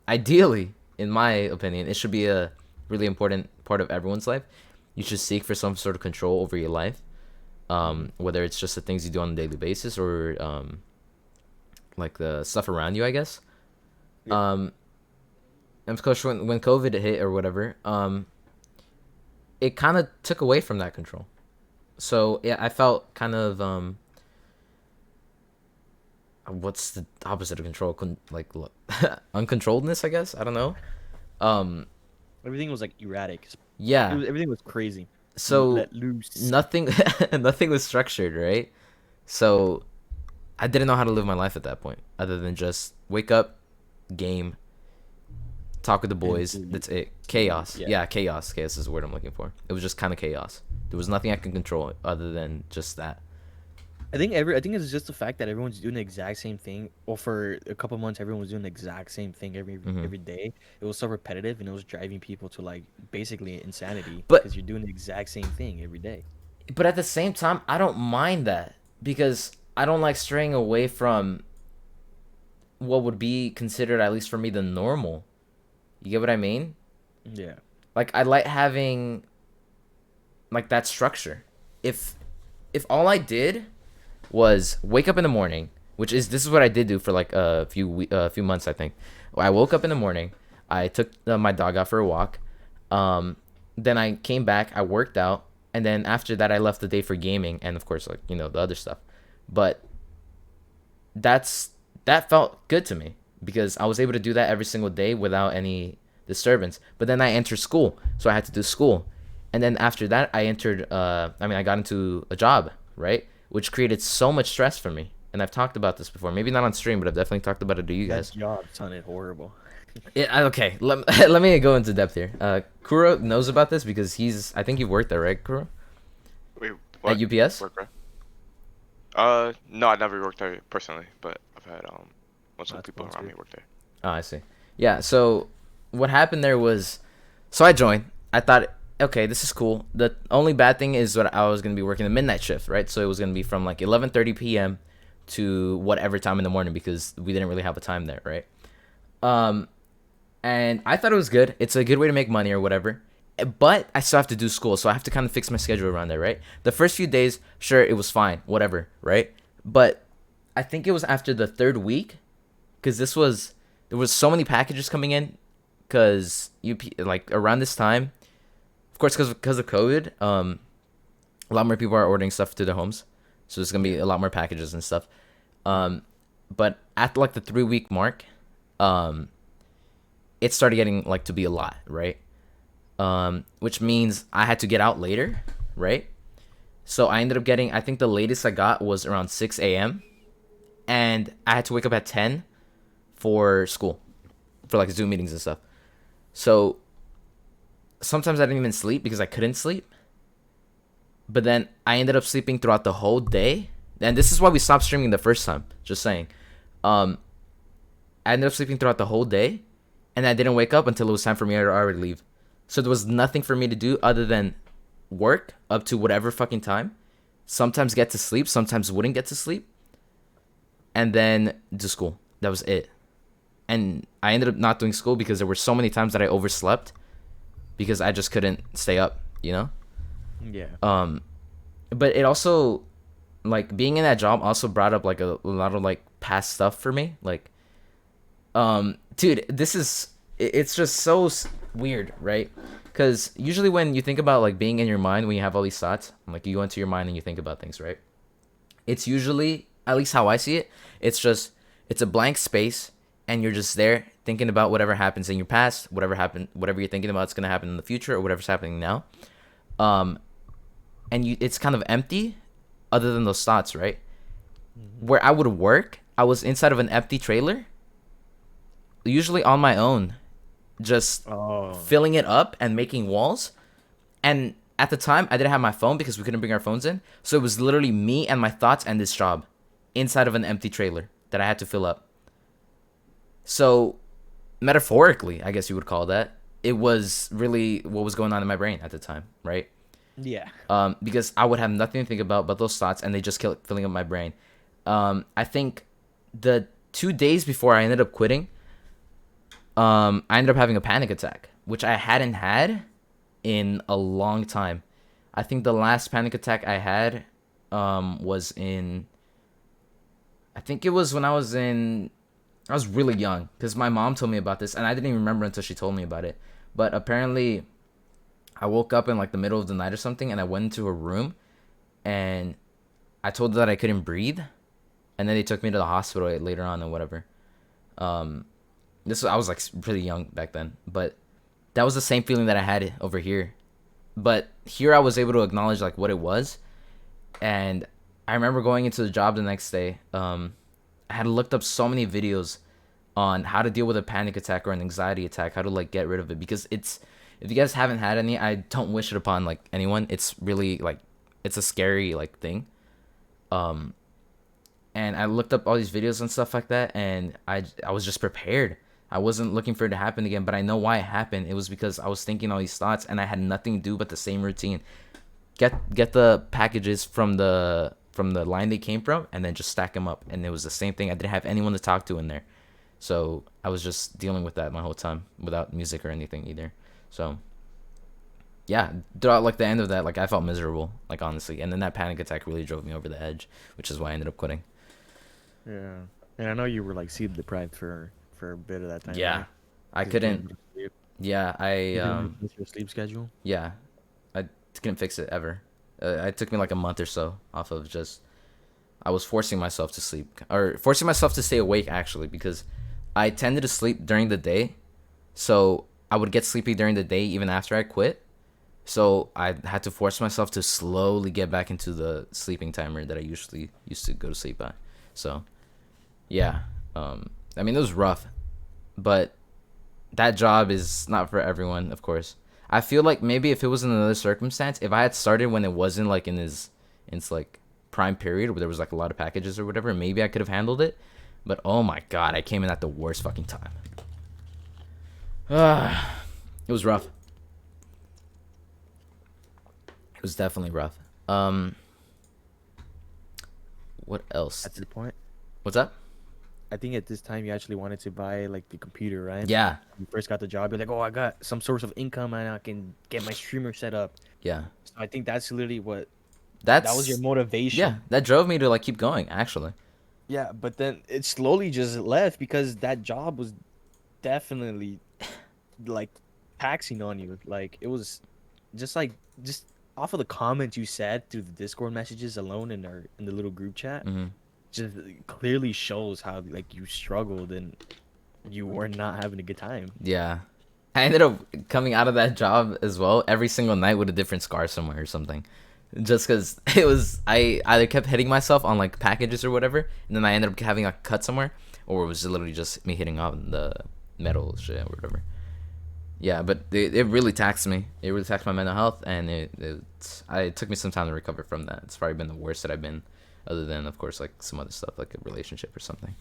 ideally, in my opinion, it should be a really important part of everyone's life. You should seek for some sort of control over your life, Hmm. whether it's just the things you do on a daily basis or like the stuff around you, I guess. Yeah. Um, and of course, when COVID hit or whatever, it kind of took away from that control. So yeah, I felt kind of what's the opposite of control? Uncontrolledness, I guess. I don't know. Um, Everything was like erratic. yeah. Everything was crazy. So Let loose. nothing, nothing was structured, right? So I didn't know how to live my life at that point, other than just wake up, game, talk with the And boys. sleep. That's it. Chaos. Yeah. Yeah, chaos. Chaos is the word I'm looking for. It was just kind of chaos. There was nothing I could control other than just that. I think it's just the fact that everyone's doing the exact same thing, or for a couple months everyone was doing the exact same thing Hmm. every day. It was so repetitive, and it was driving people to like basically insanity But because you're doing the exact same thing every day. at the same time, I don't mind that because I don't like straying away from what would be considered, at least for me, the normal. You get what I mean? Yeah. Like I like having like that structure. If all I did was wake up in the morning, which is this is what I did do for like a few months, I think. I woke up in the morning, I took my dog out for a walk, then I came back, I worked out, and then after that I left the day for gaming and of course like the other stuff. But that's that felt good to me because I was able to do that every single day without any disturbance. But then I entered school, so I had to do school, and then after that I entered. I got into a job, right, which created so much stress for me. And I've talked about this before, maybe not on stream, but I've definitely talked about it to you That guys. job sounded horrible. Okay, let me go into depth here. Kuro knows about this because I think you've worked there, right, Kuro? Wait, At what? UPS? Work, bro? No, I never worked there personally, but I've had most of Not the people around me sponsored. work there. Oh, I see. Yeah, so what happened there was, so I joined. I thought, okay, this is cool. The only bad thing is that I was gonna be working the midnight shift, right? So it was gonna be from like 11:30 p.m. to whatever time in the morning because we didn't really have a time there, right? Um, and I thought it was good. It's a good way to make money or whatever. But I still have to do school, so I have to kind of fix my schedule around there, right? The first few days, sure, it was fine, whatever, right? But I think it was after the third week, because there was so many packages coming in, because like around this time, of course, because of COVID, a lot more people are ordering stuff to their homes, so there's gonna be Yeah. a lot more packages and stuff. Um, but at like the 3 week mark, um, it started getting like to be a lot, right? Which means I had to get out later, right? So I ended up getting, I think the latest I got was around 6 a.m. And I had to wake up at 10 for school, for like Zoom meetings and stuff. So sometimes I didn't even sleep because I couldn't sleep. But then I ended up sleeping throughout the whole day. And this is why we stopped streaming the first time, just saying. Um, I ended up sleeping throughout the whole day. And I didn't wake up until it was time for me to already leave. So there was nothing for me to do other than work up to whatever fucking time. Sometimes get to sleep, sometimes wouldn't get to sleep, and then do school. That was it. And I ended up not doing school because there were so many times that I overslept because I just couldn't stay up, you know? Yeah. But it also, like, being in that job also brought up like a lot of like past stuff for me. Like, dude, it's just so weird, right? Because usually when you think about like being in your mind, when you have all these thoughts, like you go into your mind and you think about things, right? It's usually, at least how I see it, it's a blank space, and you're just there thinking about whatever happens in your past, whatever you're thinking about, it's gonna happen in the future, or whatever's happening now. Um, and it's kind of empty, other than those thoughts, right? Hmm. Where I would work, I was inside of an empty trailer, usually on my own, just Oh. filling it up and making walls. And at the time, I didn't have my phone because we couldn't bring our phones in. So it was literally me and my thoughts and this job inside of an empty trailer that I had to fill up. So, metaphorically, I guess you would call that, it was really what was going on in my brain at the time, right? Yeah. Because I would have nothing to think about but those thoughts, and they just kept filling up my brain. I think the 2 days before I ended up quitting, I ended up having a panic attack, which I hadn't had in a long time. I think the last panic attack I had was in. I think it was when I was really young because my mom told me about this, and I didn't even remember until she told me about it. But apparently, I woke up in like the middle of the night or something, and I went into a room, and I told her that I couldn't breathe, and then they took me to the hospital later on and whatever. Um, I was like pretty young back then, but that was the same feeling that I had over here. But here I was able to acknowledge like what it was, and I remember going into the job the next day. I had looked up so many videos on how to deal with a panic attack or an anxiety attack, how to like get rid of it, because it's, if you guys haven't had any, I don't wish it upon like anyone. It's really like, it's a scary like thing. and I looked up all these videos and stuff like that, and I was just prepared. I wasn't looking for it to happen again, but I know why it happened. It was because I was thinking all these thoughts, and I had nothing to do but the same routine. Get the packages from the line they came from, and then just stack them up. And it was the same thing. I didn't have anyone to talk to in there, so I was just dealing with that my whole time without music or anything either. So yeah, throughout like the end of that, like I felt miserable, like honestly, and then that panic attack really drove me over the edge, which is why I ended up quitting. Yeah. And I know you were like sleep deprived for a bit of that time, Yeah, right? I 'Cause you couldn't. couldn't sleep. Yeah, You didn't replace your sleep schedule. yeah, I couldn't fix it ever. It took me like a month or so off of just I was forcing myself to sleep or forcing myself to stay awake actually because I tended to sleep during the day, so I would get sleepy during the day even after I quit. So I had to force myself to slowly get back into the sleeping timer that I usually used to go to sleep at. So yeah, I mean it was rough, but that job is not for everyone, of course. I feel like maybe if it was in another circumstance, if I had started when it wasn't like in its like prime period where there was like a lot of packages or whatever, maybe I could have handled it. But oh my god, I came in at the worst fucking time. It was rough. It was definitely rough. Um, what else? At this point, What's up? I think at this time you actually wanted to buy like the computer, right? Yeah, You first got the job, you're like, oh, I got some source of income and I can get my streamer set up. yeah. So I think that's literally what that was your That's yeah. motivation. That drove me to like keep going. Actually, Yeah, but then it slowly just left because that job was definitely like taxing on you. Like it was just like just off of the comments you said through the Discord messages alone in the little group chat, hmm just clearly shows how like you struggled and you were not having a good time. yeah. I ended up coming out of that job as well every single night with a different scar somewhere or something. Just because it was, I either kept hitting myself on like packages or whatever, and then I ended up having a cut somewhere, or it was literally just me hitting on the metal shit or whatever. Yeah, but it really taxed me. It really taxed my mental health, and it took me some time to recover from that. It's probably been the worst that I've been, other than of course like some other stuff like a relationship or something.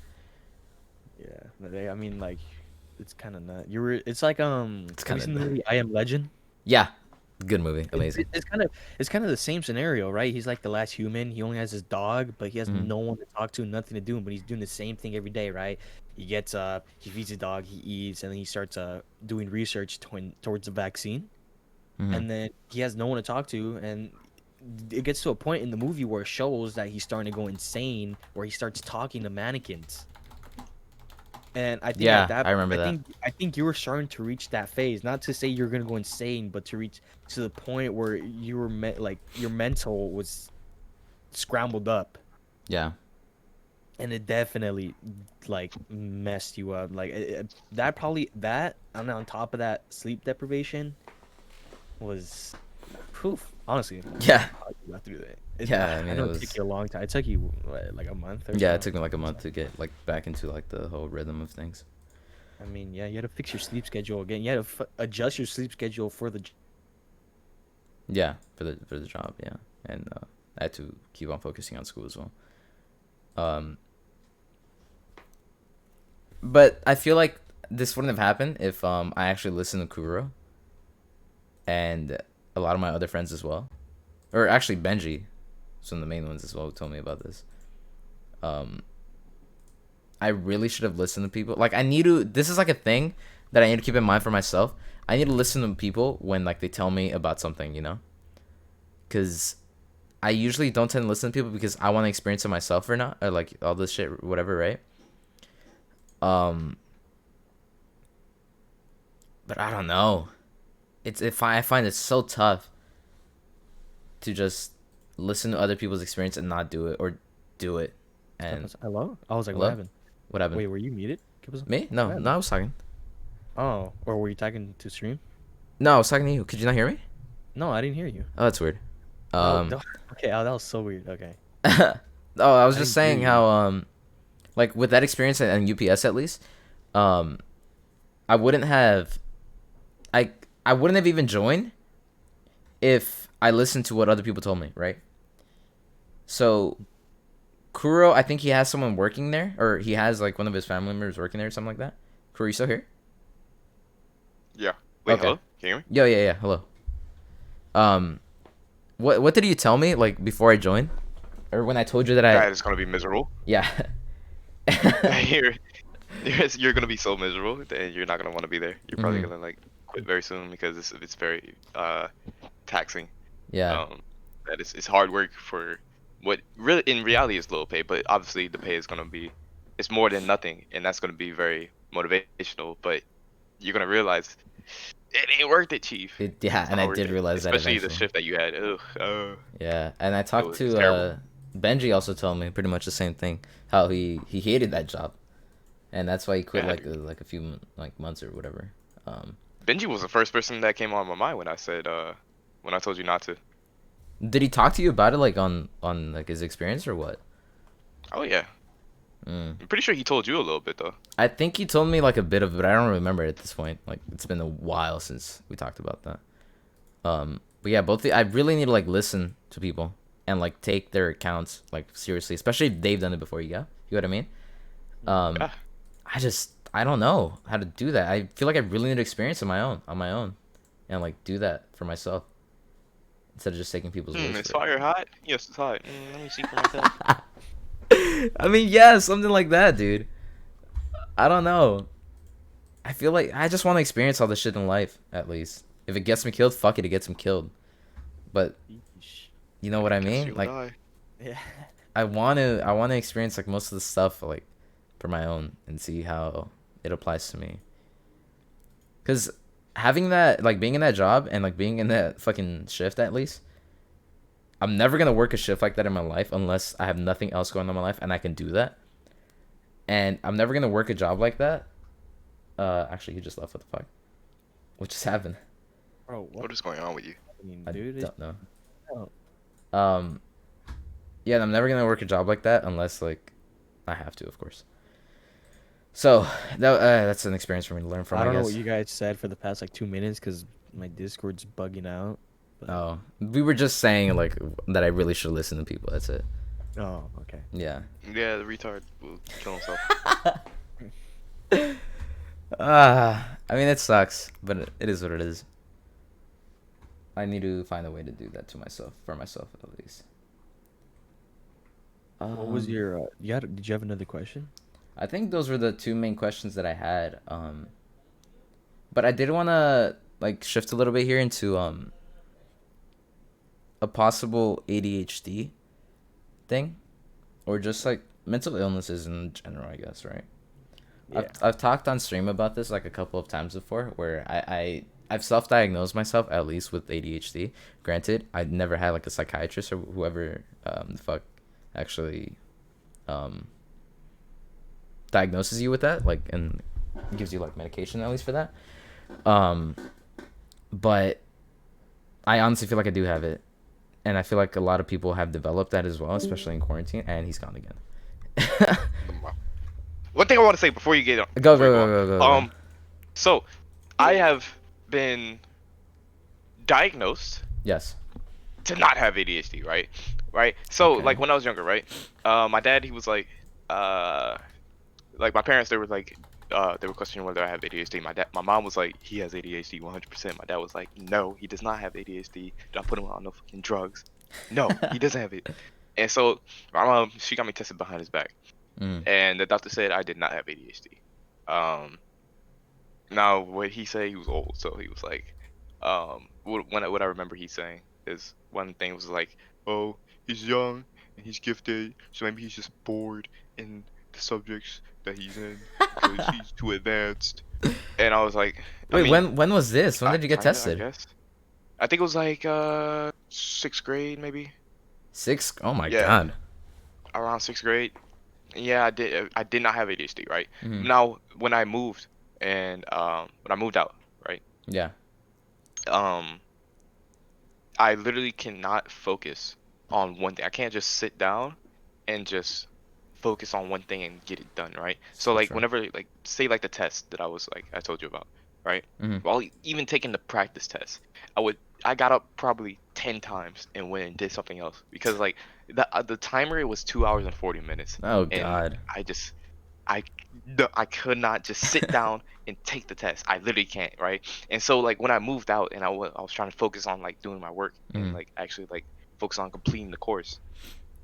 Yeah, I mean like it's kind of not. You were. It's like It's Have you kind seen the of movie I Am Legend? yeah, good movie, It, amazing. it, it's kind of the same scenario, right? He's like the last human. He only has his dog, but he has hmm no one to talk to, nothing to do. But he's doing the same thing every day, right? He gets up, he feeds his dog, he eats, and then he starts doing research towards the vaccine. hmm And then he has no one to talk to, and it gets to a point in the movie where it shows that he's starting to go insane, where he starts talking to mannequins. And I think at Yeah, that, I remember that. I think you were starting to reach that phase. Not to say you're gonna go insane, but to reach to the point where you were like your mental was scrambled up, Yeah, and it definitely like messed you up. Like that probably that, and on top of that, sleep deprivation was, poof. Honestly, I don't know yeah, how you got through that. yeah. I I mean, it know it took was you a long time. It took you what, like a month or yeah. It so. took me like a month to get like back into like the whole rhythm of things. I mean, yeah, you had to fix your sleep schedule again. You had to adjust your sleep schedule for the Yeah, for the job, yeah, and I had to keep on focusing on school as well. Um, but I feel like this wouldn't have happened if I actually listened to Kuro and a lot of my other friends as well, or actually Benji, some of the main ones as well, who told me about this. Um, I really should have listened to people. Like I need to. This is like a thing that I need to keep in mind for myself. I need to listen to people when like they tell me about something, you know, because I usually don't tend to listen to people because I want to experience it myself or not, or like all this shit, whatever, right? Um, but I don't know. It's if I find it so tough to just listen to other people's experience and not do it, or do it. And Hello? I was like, what hello, happened? what happened? Wait, were you muted? Me? What No, no, happened? I was talking. Oh, or were you talking to stream? No, I was talking to you. Could you not hear me? No, I didn't hear you. Oh, that's weird. Oh, Um, okay. Oh, that was so weird. Okay. oh, I was I just didn't hear saying you. how like with that experience at UPS at least, um, I wouldn't have, I I wouldn't have even joined if I listened to what other people told me, right? So Kuro, I think he has someone working there, or he has like one of his family members working there, or something like that. Kuro, you still here? Yeah. Wait, Okay. hello? Can you hear me? Yeah. Hello. Um, what did you tell me like before I joined, or when I told you that I? That is gonna be miserable. Yeah. you're, you're gonna be so miserable that you're not gonna want to be there. You're probably Hmm. gonna like quit very soon because it's very taxing. Yeah. Um, that it's hard work for what really in reality is low pay, but obviously the pay is gonna be it's more than nothing, and that's gonna be very motivational. But you're gonna realize it ain't worth it, Chief. Yeah, It's and not I worth did it, realize that especially the eventually. shift that you had. Ugh, Yeah, and I it talked was to terrible. Benji also told me pretty much the same thing. How he hated that job, and that's why he quit Yeah, like a few like months or whatever. Um, Benji was the first person that came on my mind when I said when I told you not to. did he talk to you about it like on like his experience or what? Oh yeah, Mm. I'm pretty sure he told you a little bit though. I think he told me like a bit of it, but I don't remember at this point. Like it's been a while since we talked about that. But yeah, I really need to like listen to people and like take their accounts like seriously, especially if they've done it before. You know what I mean? Um, Yeah. I don't know how to do that. I feel like I really need to experience on my own, and like do that for myself instead of just taking people's words Is for it. fire hot? Yes, it's hot. Let me see for myself. I mean, yeah, something like that, dude. I don't know. I feel like I just want to experience all this shit in life, at least. If it gets me killed, fuck it, it gets me killed. But Yeesh. you know what I Guess mean? you'll Like die. Yeah. I want to experience like most of the stuff like for my own and see how it applies to me. Cuz having that like being in that job and like being in that fucking shift at least, I'm never going to work a shift like that in my life unless I have nothing else going on in my life and I can do that. And I'm never going to work a job like that. Actually, he just left. What the fuck? What just happened? Bro, what What is going on with you? happening, I dude? don't know. Oh, Um yeah, I'm never going to work a job like that unless like I have to, of course. So that's an experience for me to learn from, I I don't know what guess. you guys said for the past like 2 minutes because my Discord's bugging out. But Oh, we were just saying like that I really should listen to people. That's it. oh, okay. Yeah. Yeah, the retard will kill himself. I mean it sucks, but it is what it is. I need to find a way to do that to myself, for myself at least. What was your did you have another question? I think those were the two main questions that I had. But I did want to like shift a little bit here into a possible ADHD thing, or just like mental illnesses in general, I guess, right? Yeah. I've talked on stream about this like a couple of times before, where I've self-diagnosed myself at least with ADHD. Granted, I never had like a psychiatrist or whoever the fuck actually um diagnoses you with that, like, and gives you like medication at least for that. Um, but I honestly feel like I do have it, and I feel like a lot of people have developed that as well, especially in quarantine. And he's gone again. One thing I want to say before you get on, Go before you go go go on. go go go. So I have been diagnosed Yes. to not have ADHD, right? Right. So Okay. like when I was younger, right? My dad, he was uh, like my parents, they were questioning whether I have ADHD. My mom was like, he has ADHD 100%. My dad was like, no, he does not have ADHD. Did I put him on no fucking drugs? No, he doesn't have it. And so my mom, she got me tested behind his back, Mm. and the doctor said I did not have ADHD. Now what he said, he was old, so he was like, what I remember he saying is one thing was like, oh, he's young and he's gifted, so maybe he's just bored in the subjects that he's in because he's too advanced. And I was like, I Wait, mean, when was this? When did you get kinda, I tested? guess. I think it was like 6th grade maybe. Six? Oh my Yeah, god. around 6th grade. Yeah, I did not have ADHD, right? Mm. Now when I moved and when I moved out, right? Yeah. Um, I literally cannot focus on one thing. I can't just sit down and just focus on one thing and get it done, right? So For like sure. whenever like say like the test that I told you about, right? Mm. Well, even taking the practice test, I got up probably 10 times and went and did something else because like the timer was 2 hours and 40 minutes, Oh and God. I just I no, I could not just sit down and take the test. I literally can't, right? And so like when I moved out and I was trying to focus on like doing my work and Mm. like actually like focus on completing the course,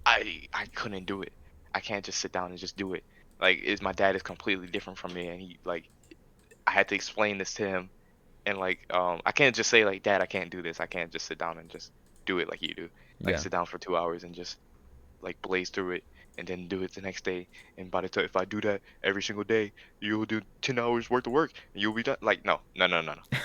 I couldn't do it. I can't just sit down and just do it. Like is my dad is completely different from me, and he like I had to explain this to him, and like I can't just say like, Dad, I can't do this. I can't just sit down and just do it like you do. Like Yeah. sit down for 2 hours and just like blaze through it and then do it the next day. And by the time if I do that every single day, you'll do 10 hours worth of work and you'll be done. Like no.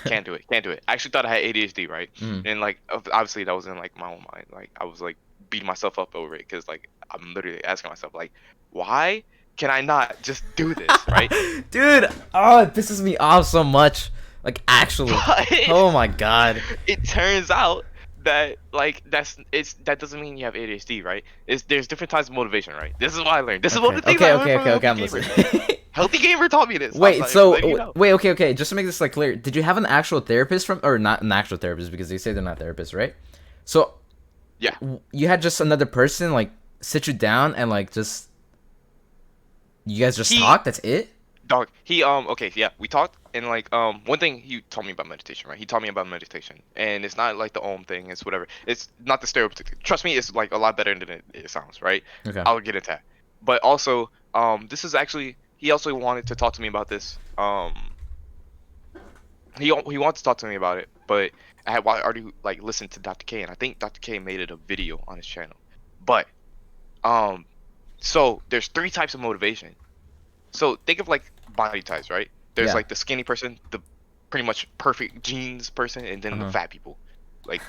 Can't do it. Can't do it. I actually thought I had ADHD, right? Mm. And like obviously that was in like my own mind. Like I was like beating myself up over it because like I'm literally asking myself like, why can I not just do this, right? Dude, oh, it pisses me off so much. Like actually. But Oh my God. it turns out that like that doesn't mean you have ADHD, right? There's different types of motivation, right? This is what I learned. This is one Okay. of the things Okay. I learned Okay. from Okay. Okay. Healthy I'm Gamer. listening. Healthy Gamer taught me this. Wait. Like, let you So know. wait. Okay. Okay. Just to make this like clear, did you have an actual therapist from, or not an actual therapist because they say they're not therapists, right? So Yeah, you had just another person like sit you down and like just you guys just he talk. That's it. dog. He okay, yeah, we talked and like one thing he told me about meditation, right? He taught me about meditation, and it's not like the Om thing. It's whatever. It's not the stereotypical. Trust me, it's like a lot better than it sounds, right? Okay. I'll get into that. But also, this is actually he also wanted to talk to me about this. He wants to talk to me about it, but I had already like listened to Dr. K, and I think Dr. K made it a video on his channel. But um, so there's three types of motivation. So think of like body types, right? There's Yeah. like the skinny person, the pretty much perfect genes person, and then the Uh-huh. fat people, like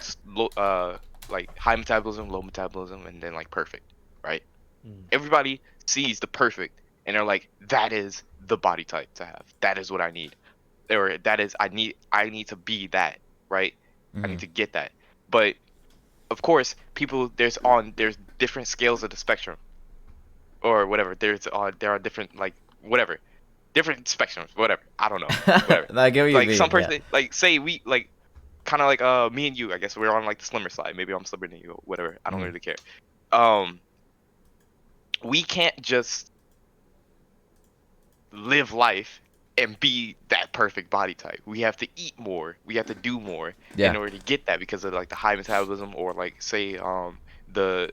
like high metabolism, low metabolism, and then like perfect, right? Mm. Everybody sees the perfect, and they're like, that is the body type to have. That is what I need, or that is I need to be that, right? I Hmm. need to get that. But of course, people there's different scales of the spectrum or whatever. There are different like whatever different spectrums, whatever. I don't know, whatever. I get what you Like some mean. Yeah. person, like say we like kind of like me and you. I guess we're on like the slimmer side. Maybe I'm slimmer than you, whatever. I don't Mm. really care. Um, we can't just live life and be that perfect body type. We have to eat more. We have to do more in Yeah. order to get that because of like the high metabolism or like say the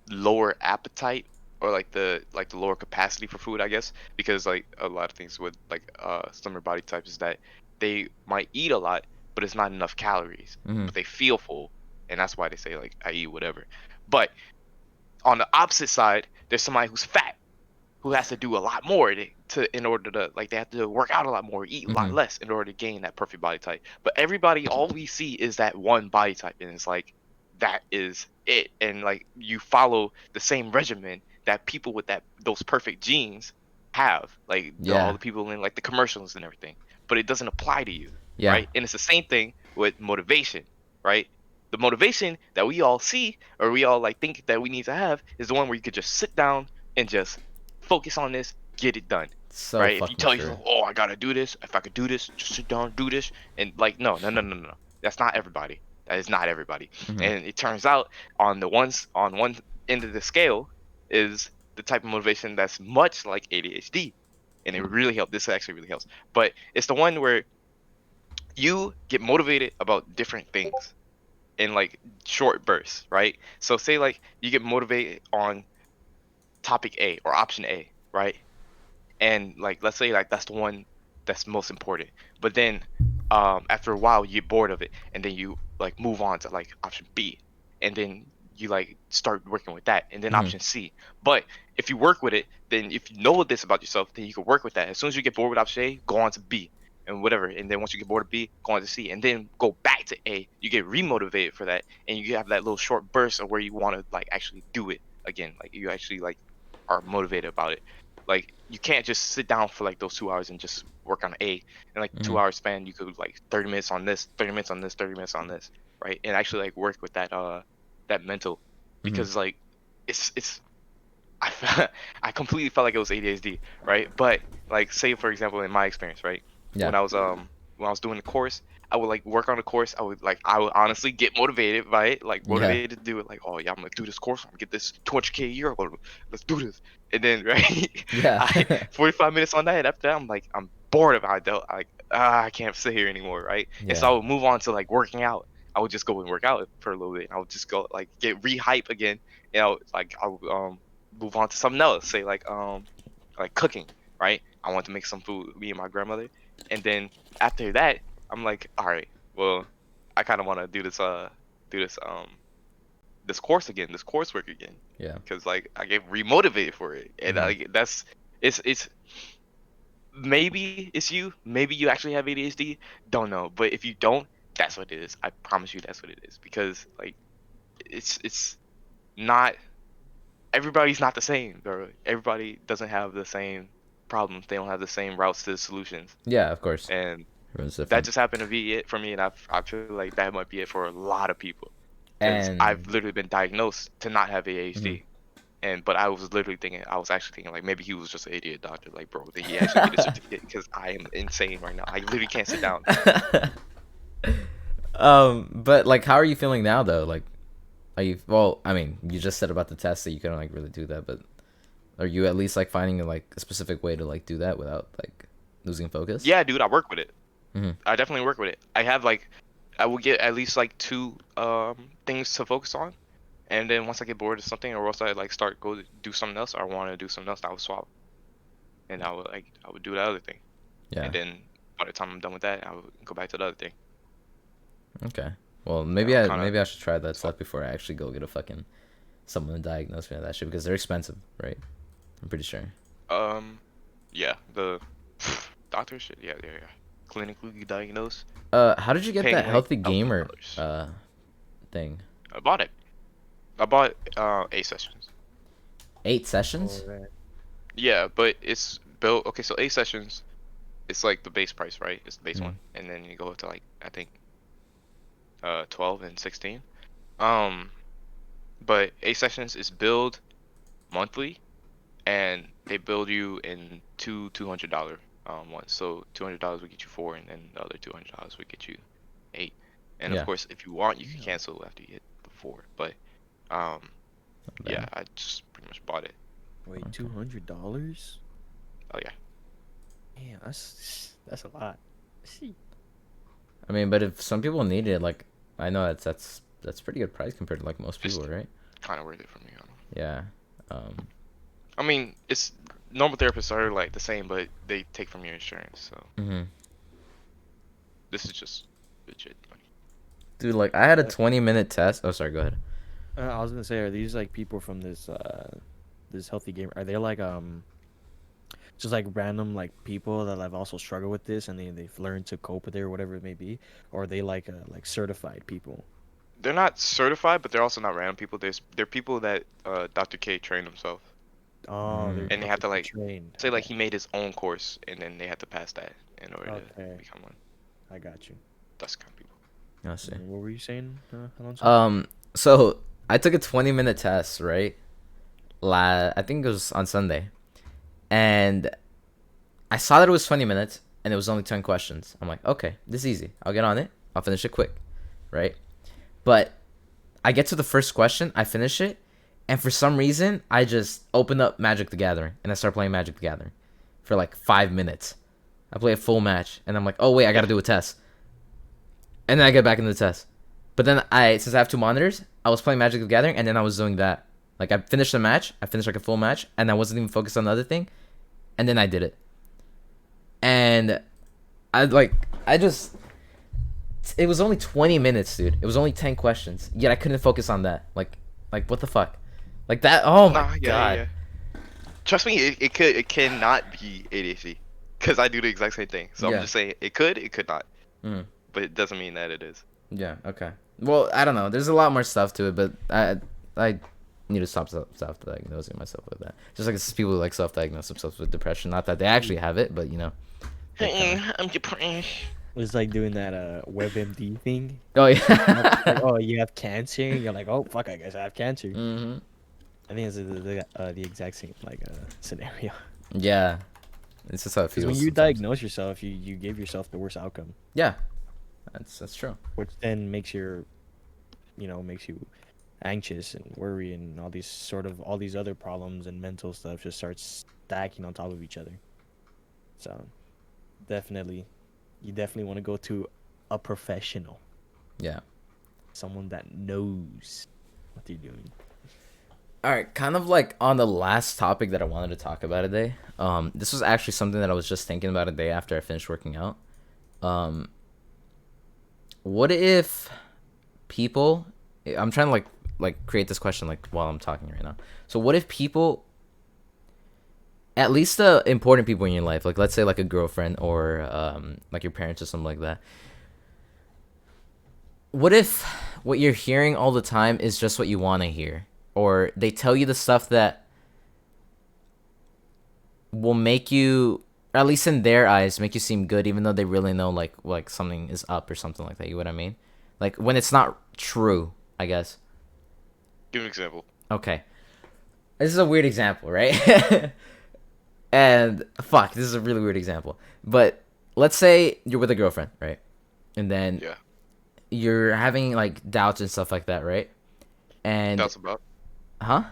lower appetite or like the lower capacity for food, I guess, because like a lot of things with like slimmer body types is that they might eat a lot but it's not enough calories, Hmm. but they feel full, and that's why they say like I eat whatever. But on the opposite side, there's somebody who's fat who has to do a lot more to in order to like they have to work out a lot more, eat a lot Hmm. less in order to gain that perfect body type. But everybody, all we see is that one body type, and it's like that is it. And like you follow the same regimen that people with those perfect genes have, like all Yeah. the people in like the commercials and everything. But it doesn't apply to you, Yeah. right? And it's the same thing with motivation, right? The motivation that we all see or we all like think that we need to have is the one where you could just sit down and just focus on this, get it done. So Right? If you fucking tell true. yourself, "Oh, I gotta do this. If I could do this, just sit down, do this," and like, no. That's not everybody. That is not everybody. Hmm. And it turns out on one end of the scale is the type of motivation that's much like ADHD, and it really helps. This actually really helps. But it's the one where you get motivated about different things in like short bursts, right? So say like you get motivated on topic A or option A, right? And like let's say like that's the one that's most important, but then after a while you get bored of it and then you like move on to like option B, and then you like start working with that, and then Hmm. option C. But if you work with it, then if you know this about yourself, then you can work with that. As soon as you get bored with option A, go on to B and whatever, and then once you get bored of B, go on to C, and then go back to A. You get remotivated for that, and you have that little short burst of where you want to like actually do it again, like you actually like are motivated about it. Like you can't just sit down for like those 2 hours and just work on A. And like Hmm. 2 hours span, you could like 30 minutes on this, 30 minutes on this, 30 minutes on this, right? And actually like work with that mental, Hmm. because like it's I completely felt like it was ADHD, right? But like say for example in my experience, right? Yeah. When I was when I was doing the course, I would like work on a course. I would honestly get motivated by it, like Yeah. motivated to do it. Like, oh yeah, I'm gonna do this course. I'm gonna get this 200K a year. Let's do this. And then right, Yeah. I 45 minutes on that. And after that, I'm bored of it. I can't sit here anymore, right? And so Yeah. I would move on to like working out. I would just go and work out for a little bit. I would just go like get re-hype again. I would move on to something else. Say like cooking, right? I want to make some food, me and my grandmother. And then after that, I'm like, all right, well, I kind of want to do this course again, this coursework again, Yeah. because like I get remotivated for it, and Mhm. like it's maybe it's you, maybe you actually have ADHD, don't know, but if you don't, that's what it is. I promise you, that's what it is, because like it's not everybody's not the same, bro. Everybody doesn't have the same problems. They don't have the same routes to the solutions, Yeah, of course. and Everyone's that different. just happened to be it for me, and I feel like that might be it for a lot of people, because I've And literally been diagnosed to not have mhm. ADHD, but I was actually thinking like maybe he was just an idiot doctor, like bro, did he actually get a certificate? Because I am insane right now. I literally can't sit down. But like, how are you feeling now though? Like, are you? Well, I mean, you just said about the test that you couldn't like really do that, but are you at least like finding like a specific way to like do that without like losing focus? Yeah, dude, I work with it. Hmm. I definitely work with it. I have like I will get at least like two things to focus on, and then once I get bored of something, or else I like start go to do something else, or I want to do something else, I would swap, and I would do the other thing, Yeah. and then by the time I'm done with that, I would go back to the other thing. Okay. Well, Yeah, I would kind of maybe I should try that swap. stuff before I actually go get a fucking someone to diagnose me with that shit because they're expensive, right? I'm pretty sure. Um, yeah, the doctor shit. Yeah, yeah, yeah. Clinically diagnosed, How did you get that paying like healthy thousands of gamer dollars. thing? I bought it. I bought 8 sessions. 8 sessions? Oh, right. Yeah, but it's built. Okay, so 8 sessions. It's like the base price, right? It's the base Mm. one, and then you go to like I think 12 and 16. Um, but 8 sessions is billed monthly, and they build you in $200 ones. So $200 would get you four, and then the other $200 would get you 8. And of Yeah. course, if you want, you can Damn. cancel after you hit the 4. But um, Not yeah, bad. I just pretty much bought it. Wait, Okay. $200? Oh yeah. Damn, that's a lot. See. I mean, but if some people need it, like I know that's pretty good price compared to like most people, Just right? kind of worth it for me. I don't know. Yeah. Um. I mean, it's normal therapists are like the same, but they take from your insurance. So Hmm. this is just legit money. Dude, like I had a Uh, 20-minute test. Oh, sorry. Go ahead. I was gonna say, are these like people from this healthy gamer? Are they like just like random like people that have also struggled with this and they've learned to cope with it or whatever it may be, or are they like certified people? They're not certified, but they're also not random people. They're people that Dr. K trained himself, Oh, they're Mm. and they have Dr. to K like trained. say like Okay. he made his own course, and then they have to pass that in order to Okay, become one. I got you. That's kind of people. I see. What were you saying, Alonso? So I took a 20-minute test, right? I think it was on Sunday, and I saw that it was 20 minutes, and it was only 10 questions. I'm like, okay, this is easy. I'll get on it. I'll finish it quick, right? But I get to the first question, I finish it, and for some reason, I just open up Magic the Gathering, and I start playing Magic the Gathering for like 5 minutes. I play a full match, and I'm like, oh wait, I gotta do a test. And then I get back into the test. But then since I have two monitors, I was playing Magic the Gathering, and then I was doing that. Like I finished the match, I finished like a full match, and I wasn't even focused on the other thing, and then I did it. And I just it was only 20 minutes, dude. It was only 10 questions. Yet I couldn't focus on that. Like what the fuck? Like that. Oh my Nah, yeah, yeah, god. yeah. Trust me, it cannot be ADHD, because I do the exact same thing. So I'm Yeah. just saying it could not, Mm. but it doesn't mean that it is. Yeah. Okay. Well, I don't know. There's a lot more stuff to it, but I need to stop self-diagnosing myself with that. Just like it's people who like self-diagnose themselves with depression. Not that they actually have it, but you know. They kinda... I'm depressed. It's like doing that WebMD thing. Oh Like, yeah. oh, you have cancer. You're like, oh fuck, I guess I have cancer. Mhm. I think it's the exact same like scenario. Yeah. It's just how it Because when feels you sometimes. diagnose yourself, you give yourself the worst outcome. Yeah. That's true. which then makes makes you anxious and worry and all these other problems and mental stuff just starts stacking on top of each other. So definitely, you definitely want to go to a professional, Yeah. someone that knows what they're doing. All right, kind of like on the last topic that I wanted to talk about today. This was actually something that I was just thinking about a day after I finished working out. Um, what if people? I'm trying to like create this question like while I'm talking right now. So what if people, at least the important people in your life, like let's say like a girlfriend or like your parents or something like that. What if what you're hearing all the time is just what you want to hear? Or they tell you the stuff that will make you, or at least in their eyes, make you seem good, even though they really know like something is up or something like that. You know what I mean? Like when it's not true, I guess. Give an example. Okay, this is a weird example, right? And fuck, this is a really weird example. But let's say you're with a girlfriend, right? And then Yeah. you're having like doubts and stuff like that, right? And That's about. huh?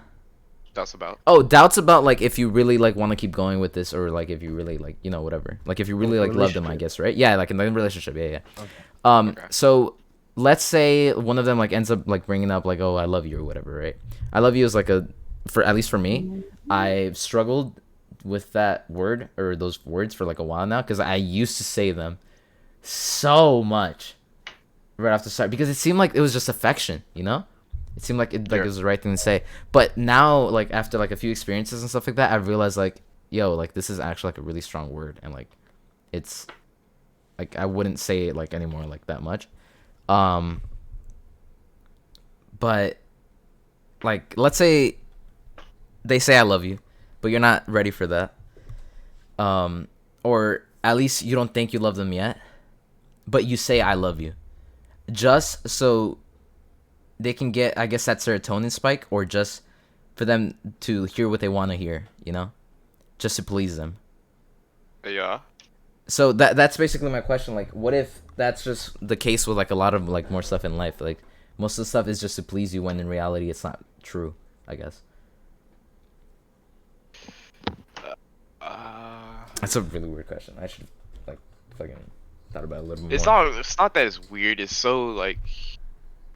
That's about. Oh, doubts about like if you really like want to keep going with this, or like if you really like whatever, like if you really like love them, I guess, right? Yeah, like in the relationship, yeah. Okay. Okay. So let's say one of them like ends up like bringing up like, oh, I love you or whatever, right? I love you is like for at least for me, I've struggled with that word or those words for like a while now, because I used to say them so much right off the start because it seemed like it was just affection, you know? It seemed like it was the right thing to say. But now, like after like a few experiences and stuff like that, I've realized like, yo, like this is actually like a really strong word, and like it's like I wouldn't say it like anymore like that much. But like let's say they say I love you, but you're not ready for that. Or at least you don't think you love them yet, but you say I love you. Just so they can get, I guess, that serotonin spike, or just for them to hear what they want to hear, you know, just to please them. Yeah. So that's basically my question. Like, what if that's just the case with like a lot of like more stuff in life? Like, most of the stuff is just to please you, when in reality it's not true, I guess. That's a really weird question. I should like fucking thought about it a little bit more. It's not that it's weird. It's so like,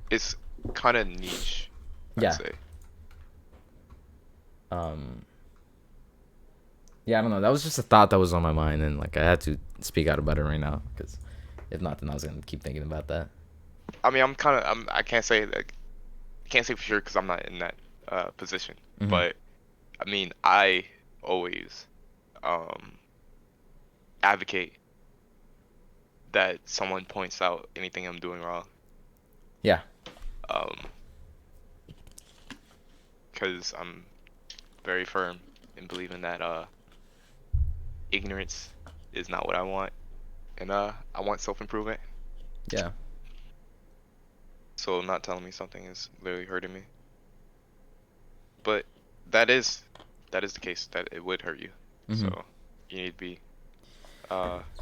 it's kind of niche. I'd Yeah. say. Yeah, I don't know. That was just a thought that was on my mind, and like I had to speak out about it right now, because if not, then I was gonna keep thinking about that. I mean, I can't say like, can't say for sure because I'm not in that position. Mhm. But I mean, I always advocate that someone points out anything I'm doing wrong. Yeah. Because I'm very firm in believing that ignorance is not what I want, and I want self-improvement. Yeah. So not telling me something is literally hurting me. But that is the case, that it would hurt you. Mhm. So you need to be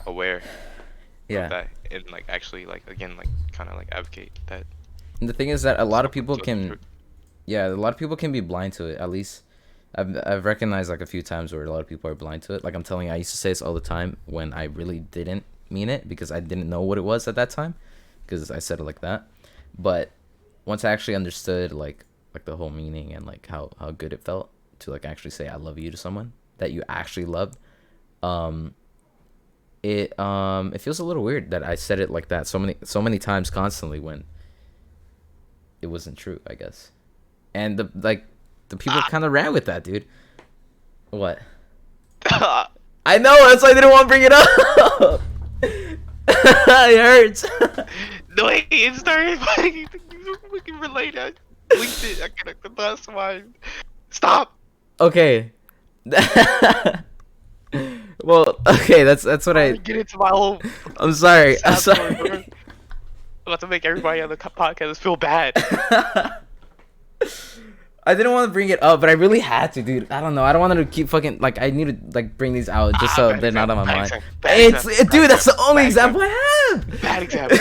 aware Yeah. of that, and like actually like again like kind of like advocate that. And the thing is that a lot of someone people tells the can, truth. yeah, a lot of people can be blind to it. At least I've recognized like a few times where a lot of people are blind to it. Like I'm telling you, I used to say this all the time when I really didn't mean it, because I didn't know what it was at that time, because I said it like that. But once I actually understood like the whole meaning, and like how good it felt to like actually say I love you to someone that you actually loved, it feels a little weird that I said it like that so many times constantly when it wasn't true, I guess. And the people kind of ran with that, dude. What? I know, that's why I didn't want to bring it up. It hurts. No, it's started. We can relate. I linked it. I connected the last one. Stop. Okay. Well, okay, that's what I get into my whole I'm sorry. I'm sad story, sorry. bro. I'm about to make everybody on the podcast feel bad. I didn't want to bring it up, but I really had to, dude. I don't know. I don't want to keep fucking like. I need to like bring these out just so Bad they're not on example, my bad mind. example, bad It's example, bad dude. That's the example, only bad example I have. Bad example.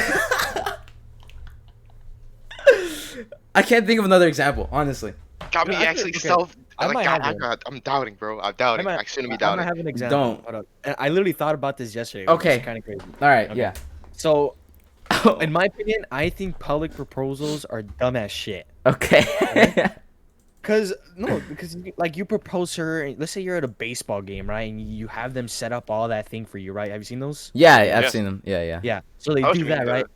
I can't think of another example, honestly. Got You know, me actually self. I Like, might have one. I'm doubting, bro. I'm doubting. I shouldn't be I might doubting. have an example. Don't. Hold up. And I literally thought about this yesterday, which is Okay. kind of crazy. All right. Okay. Yeah. So, in my opinion, I think public proposals are dumb as shit. Okay. Because like you propose to her, let's say you're at a baseball game, right? And you have them set up all that thing for you, right? Have you seen those? Yeah, I've Yes. seen them. Yeah, yeah. Yeah. So they I was do that, reading right?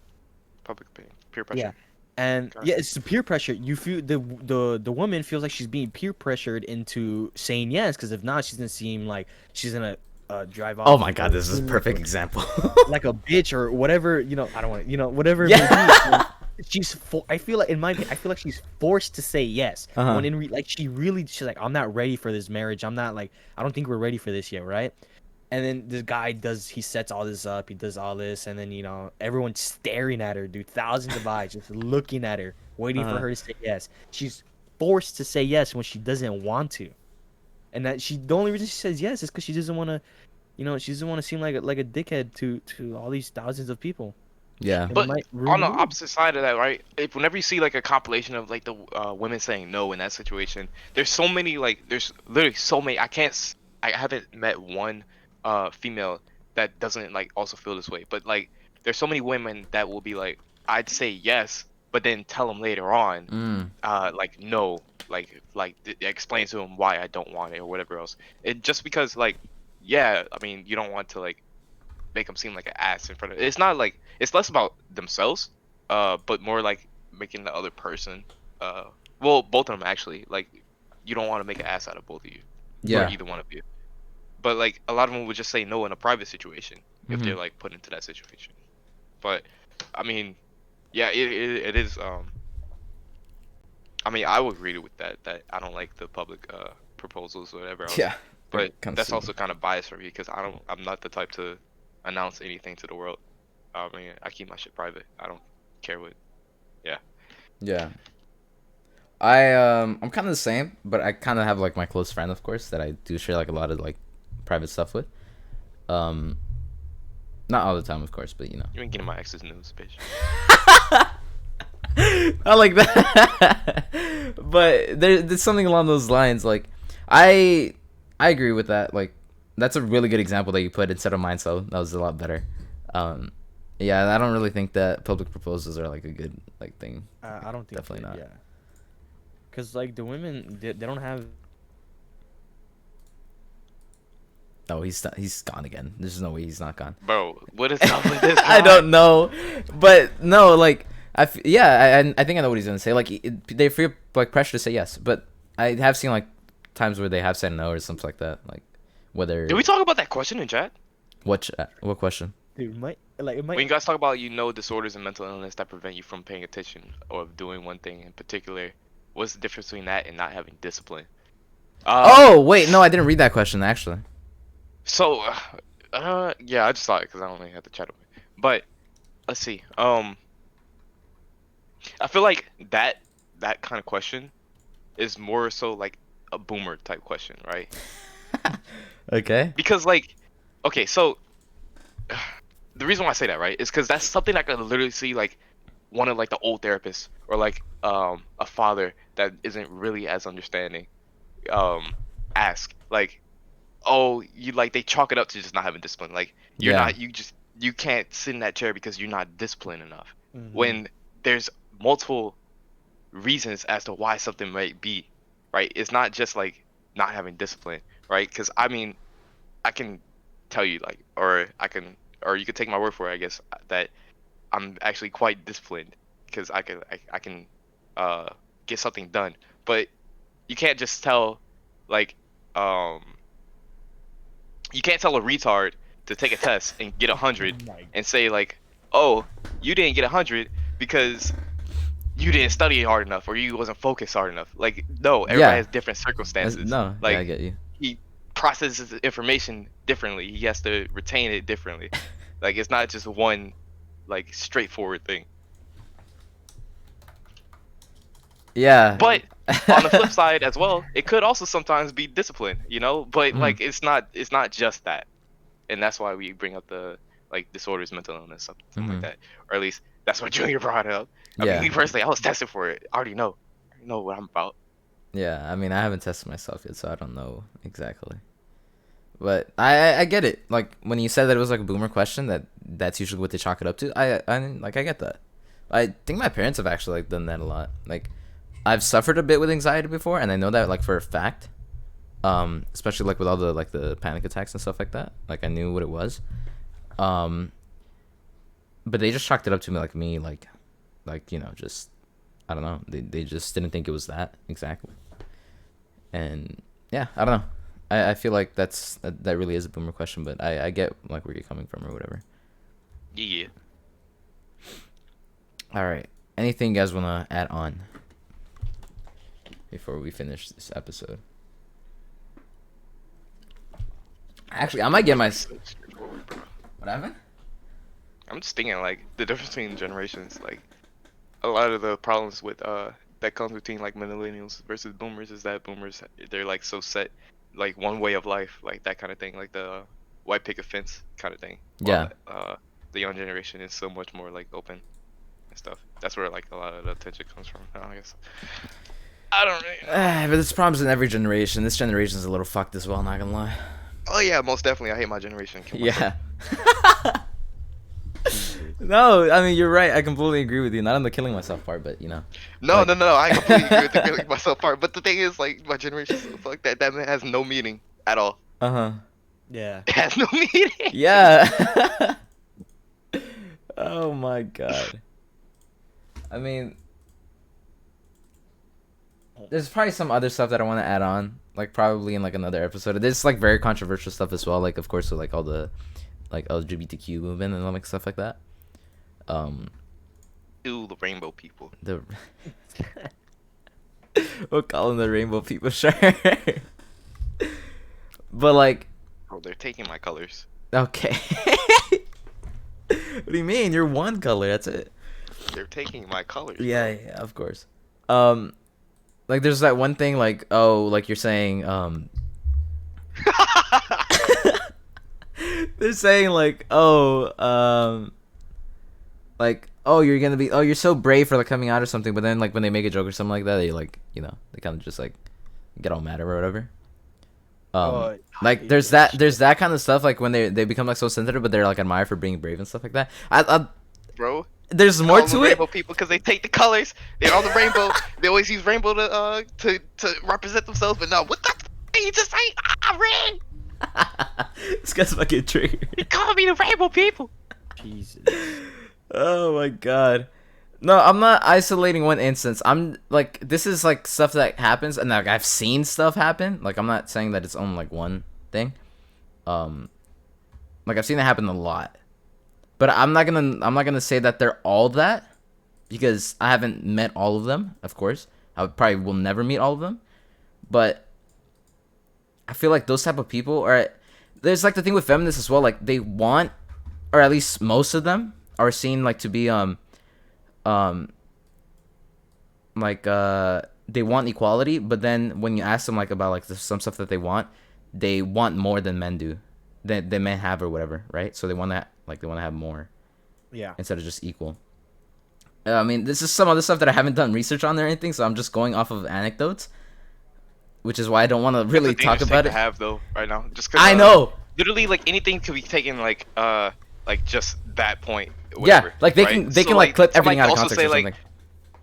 Public opinion, peer pressure. Yeah. And Got yeah, it's the peer pressure. You feel the woman feels like she's being peer pressured into saying yes, because if not, she's gonna seem like she's gonna drive off. Oh my god, this is a perfect example. Like a bitch or whatever. You know, I don't want whatever. Yeah. It may be. I feel like I feel like she's forced to say yes Uh-huh. when like she's like, I'm not ready for this marriage. I'm not like, I don't think we're ready for this yet, right? And then this guy he sets all this up, he does all this, and then everyone's staring at her, dude, thousands of eyes just looking at her, waiting for her to say yes. She's forced to say yes when she doesn't want to, and the only reason she says yes is because she doesn't want to, she doesn't want to seem like a dickhead to all these thousands of people. Yeah. And it But might ruin on the the mood. opposite side of that, right? If whenever you see like a compilation of like the women saying no in that situation, there's so many there's literally so many. I haven't met one female that doesn't like also feel this way. But like there's so many women that will be like, I'd say yes, but then tell them later on, like no, explain to them why I don't want it or whatever else. It just because like, yeah, I mean you don't want to like make them seem like an ass in front of. It's not like it's less about themselves, but more like making the other person, well, both of them actually. Like, you don't want to make an ass out of both of you, Yeah. or either one of you. But like a lot of them would just say no in a private situation if they're like put into that situation. But I mean, yeah, it is. I mean, I would agree with that. That I don't like the public proposals or whatever else. Yeah. But Kinda that's stupid. also kind of biased for me because I'm not the type to announce anything to the world. I mean, I keep my shit private. I don't care what. Yeah. I'm kind of the same, but I kind of have like my close friend, of course, that I do share like a lot of like private stuff with. Not all the time, of course, but You ain't getting my ex's news, bitch. not like that. But there's something along those lines. Like, I agree with that. Like, that's a really good example that you put instead of mine. So that was a lot better. Yeah, I don't really think that public proposals are like a good like thing. I don't think Definitely not. Yeah, because like the women, they don't have. Oh, he's gone again. There's no way he's not gone. Bro, what is up with this I guy? don't know, but no, like I think I know what he's gonna say. Like they feel like pressure to say yes, but I have seen like times where they have said no or something like that. Like whether Did we talk about that question in chat? what question? Dude, it might. When you guys talk about disorders and mental illness that prevent you from paying attention or doing one thing in particular, what's the difference between that and not having discipline? Oh wait, no, I didn't read that question actually. So, yeah, I just thought it because I only had the chat open. But let's see. I feel like that kind of question is more so like a boomer type question, right? Okay. Because like, okay, so the reason why I say that, right, is because that's something I could literally see like one of like the old therapists or like a father that isn't really as understanding ask like, oh, you like they chalk it up to just not having discipline. Like you're Yeah. not you can't sit in that chair because you're not disciplined enough. Mhm. When there's multiple reasons as to why something might be, right? It's not just like not having discipline, right? Because I mean, I can tell you like, or you could take my word for it, I guess, that I'm actually quite disciplined because I can get something done. But you can't just tell like you can't tell a retard to take a test and get 100 and say like, oh, you didn't get 100 because you didn't study hard enough or you wasn't focused hard enough. Like, no, everybody Yeah. has different circumstances. No, like yeah, I get you. he processes information differently. He has to retain it differently. Like it's not just one like straightforward thing. Yeah. But on the flip side as well, it could also sometimes be discipline, you know. But Mhm. like it's not just that, and that's why we bring up the like disorders, mental illness, something like Mhm. that, or at least that's what Junior brought up. I mean, Yeah. me personally, I was tested for it. I already know what I'm about. Yeah. I mean, I haven't tested myself yet, so I don't know exactly. But I get it. Like when you said that it was like a boomer question, that's usually what they chalk it up to. I get that. I think my parents have actually like done that a lot. Like I've suffered a bit with anxiety before, and I know that like for a fact. Especially like with all the like the panic attacks and stuff like that. Like I knew what it was. Um, but they just chalked it up to me like you know just I don't know. They just didn't think it was that exactly. And yeah, I don't know. I feel like that really is a boomer question, but I get like where you're coming from or whatever. Yeah. All right. Anything you guys want to add on before we finish this episode? Actually, I might get my. So straightforward, bro. What happened? I'm just thinking like the difference between generations, like a lot of the problems with that comes between like millennials versus boomers is that boomers they're like so set like one way of life, like that kind of thing, like the white picket fence kind of thing, while Yeah. the young generation is so much more like open and stuff. That's where like a lot of the attention comes from, I guess. I don't really. But there's problems in every generation. This generation's a little fucked as well, not gonna lie. Oh yeah, most definitely. I hate my generation. Kill myself. Yeah. No, I mean you're right. I completely agree with you. Not on the killing myself part, but you know. No, Like- no, no, no. I completely agree with the killing myself part. But the thing is, like, my generation so fuck that. That has no meaning at all. Uh-huh. Yeah. It has no meaning. Yeah. Oh my god. I mean, there's probably some other stuff that I want to add on, like probably in like another episode. There's like very controversial stuff as well, like of course with like all the like LGBTQ movement and like stuff like that. Ew, the rainbow people. The we'll call them the rainbow people, sure. But like, Oh, they're taking my colors. okay. What do you mean? You're one color. That's it. They're taking my colors. Yeah, yeah, of course. Like there's that one thing like like you're saying they're saying like like you're gonna be you're so brave for like coming out or something, but then like when they make a joke or something like that, they like they kind of just like get all mad or whatever. Like there's that kind of stuff like when they become like so sensitive, but they're like admired for being brave and stuff like that. Bro. There's more Call them to it. rainbow people because they take the colors. They're on the rainbow. They always use rainbow to represent themselves. But no, what the f- you just say? Red. This guy's fucking triggered. You call me the rainbow people. Jesus. Oh my god. No, I'm not isolating one instance. I'm like this is like stuff that happens and like I've seen stuff happen. Like I'm not saying that it's only like one thing. Like I've seen it happen a lot. But I'm not gonna say that they're all that because I haven't met all of them, of course. I probably will never meet all of them. But I feel like those type of people are there's like the thing with feminists as well, like they want or at least most of them are seen like to be like they want equality, but then when you ask them like about like some stuff that they want more than men do, that men have or whatever, right? So they want to have more, Yeah. instead of just equal. I mean, this is some other stuff that I haven't done research on or anything, so I'm just going off of anecdotes, which is why I don't want to really talk about it. Have though right now, just 'cause, I know. Literally, like anything could be taken like just that point. Yeah, Whatever, like they right? can they So, can like clip so, everything out of also context say, or something.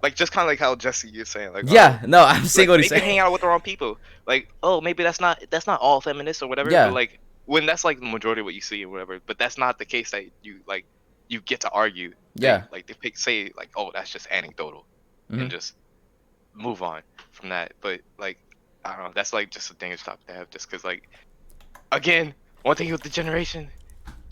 like just kind of like how Jesse is saying, like Yeah, no, I'm saying like, what he's they can hang saying. out with the wrong people. Like, oh, maybe that's not all feminists or whatever. Yeah. But like when that's like the majority of what you see or whatever. But that's not the case that you get to argue. Yeah. Like they say like, oh, that's just anecdotal, Mhm. and just move on from that. But like I don't know, that's like just a dangerous topic to have, just because like again, one thing with the generation,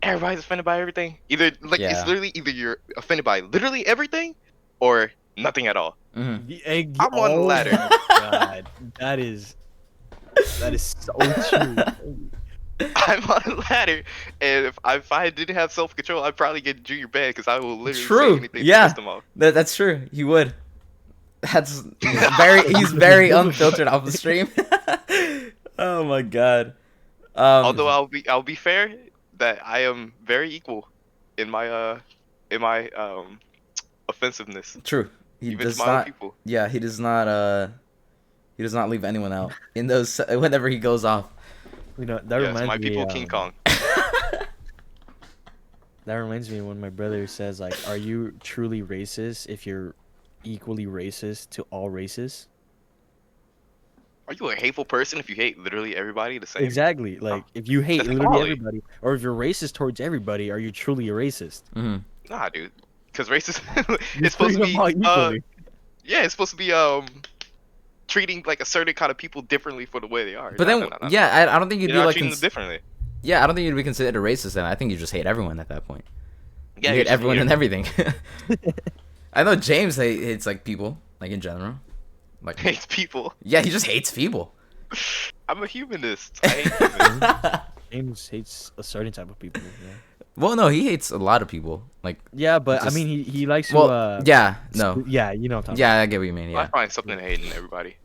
everybody's offended by everything. Either like Yeah. it's literally either you're offended by literally everything or nothing at all. Mhm. The egg. I'm on the ladder. God, that is so true. I'm on a ladder, and if I didn't have self control, I'd probably get Junior banned because I will literally say True. anything to Yeah. piss them off. That's true. He would. He's very unfiltered off the stream. Oh my god. Although I'll be fair that I am very equal in my offensiveness, True. He even to does my own not. people. Yeah, he does not. He does not leave anyone out in those whenever he goes off. That Yes, reminds my me. people, King Kong. That reminds me when my brother says like, "Are you truly racist if you're equally racist to all races?" Are you a hateful person if you hate literally everybody the same? Exactly. No, Like, if you hate that's literally equality. everybody, or if you're racist towards everybody, are you truly a racist? Hmm. Nah, dude. Because racism You're it's supposed treating to them be all equally. yeah, it's supposed to be treating like a certain kind of people differently for the way they are. But No, then, no, no, no, no. yeah, I don't think you'd You're be not like. treating them differently. Yeah, I don't think you'd be considered a racist. Then I think you just hate everyone at that point. Yeah, You you're hate just everyone weird. and everything. I know James hates like people, like in general. Like, Hates people. yeah, he just hates people. I'm a humanist. I hate humans. James hates a certain type of people. Yeah. Well, no, he hates a lot of people. Like, Yeah, but I just, mean, he likes to. well, yeah, no, Yeah, you know what I'm talking yeah, I get what you mean. I Yeah, find something to hate in everybody.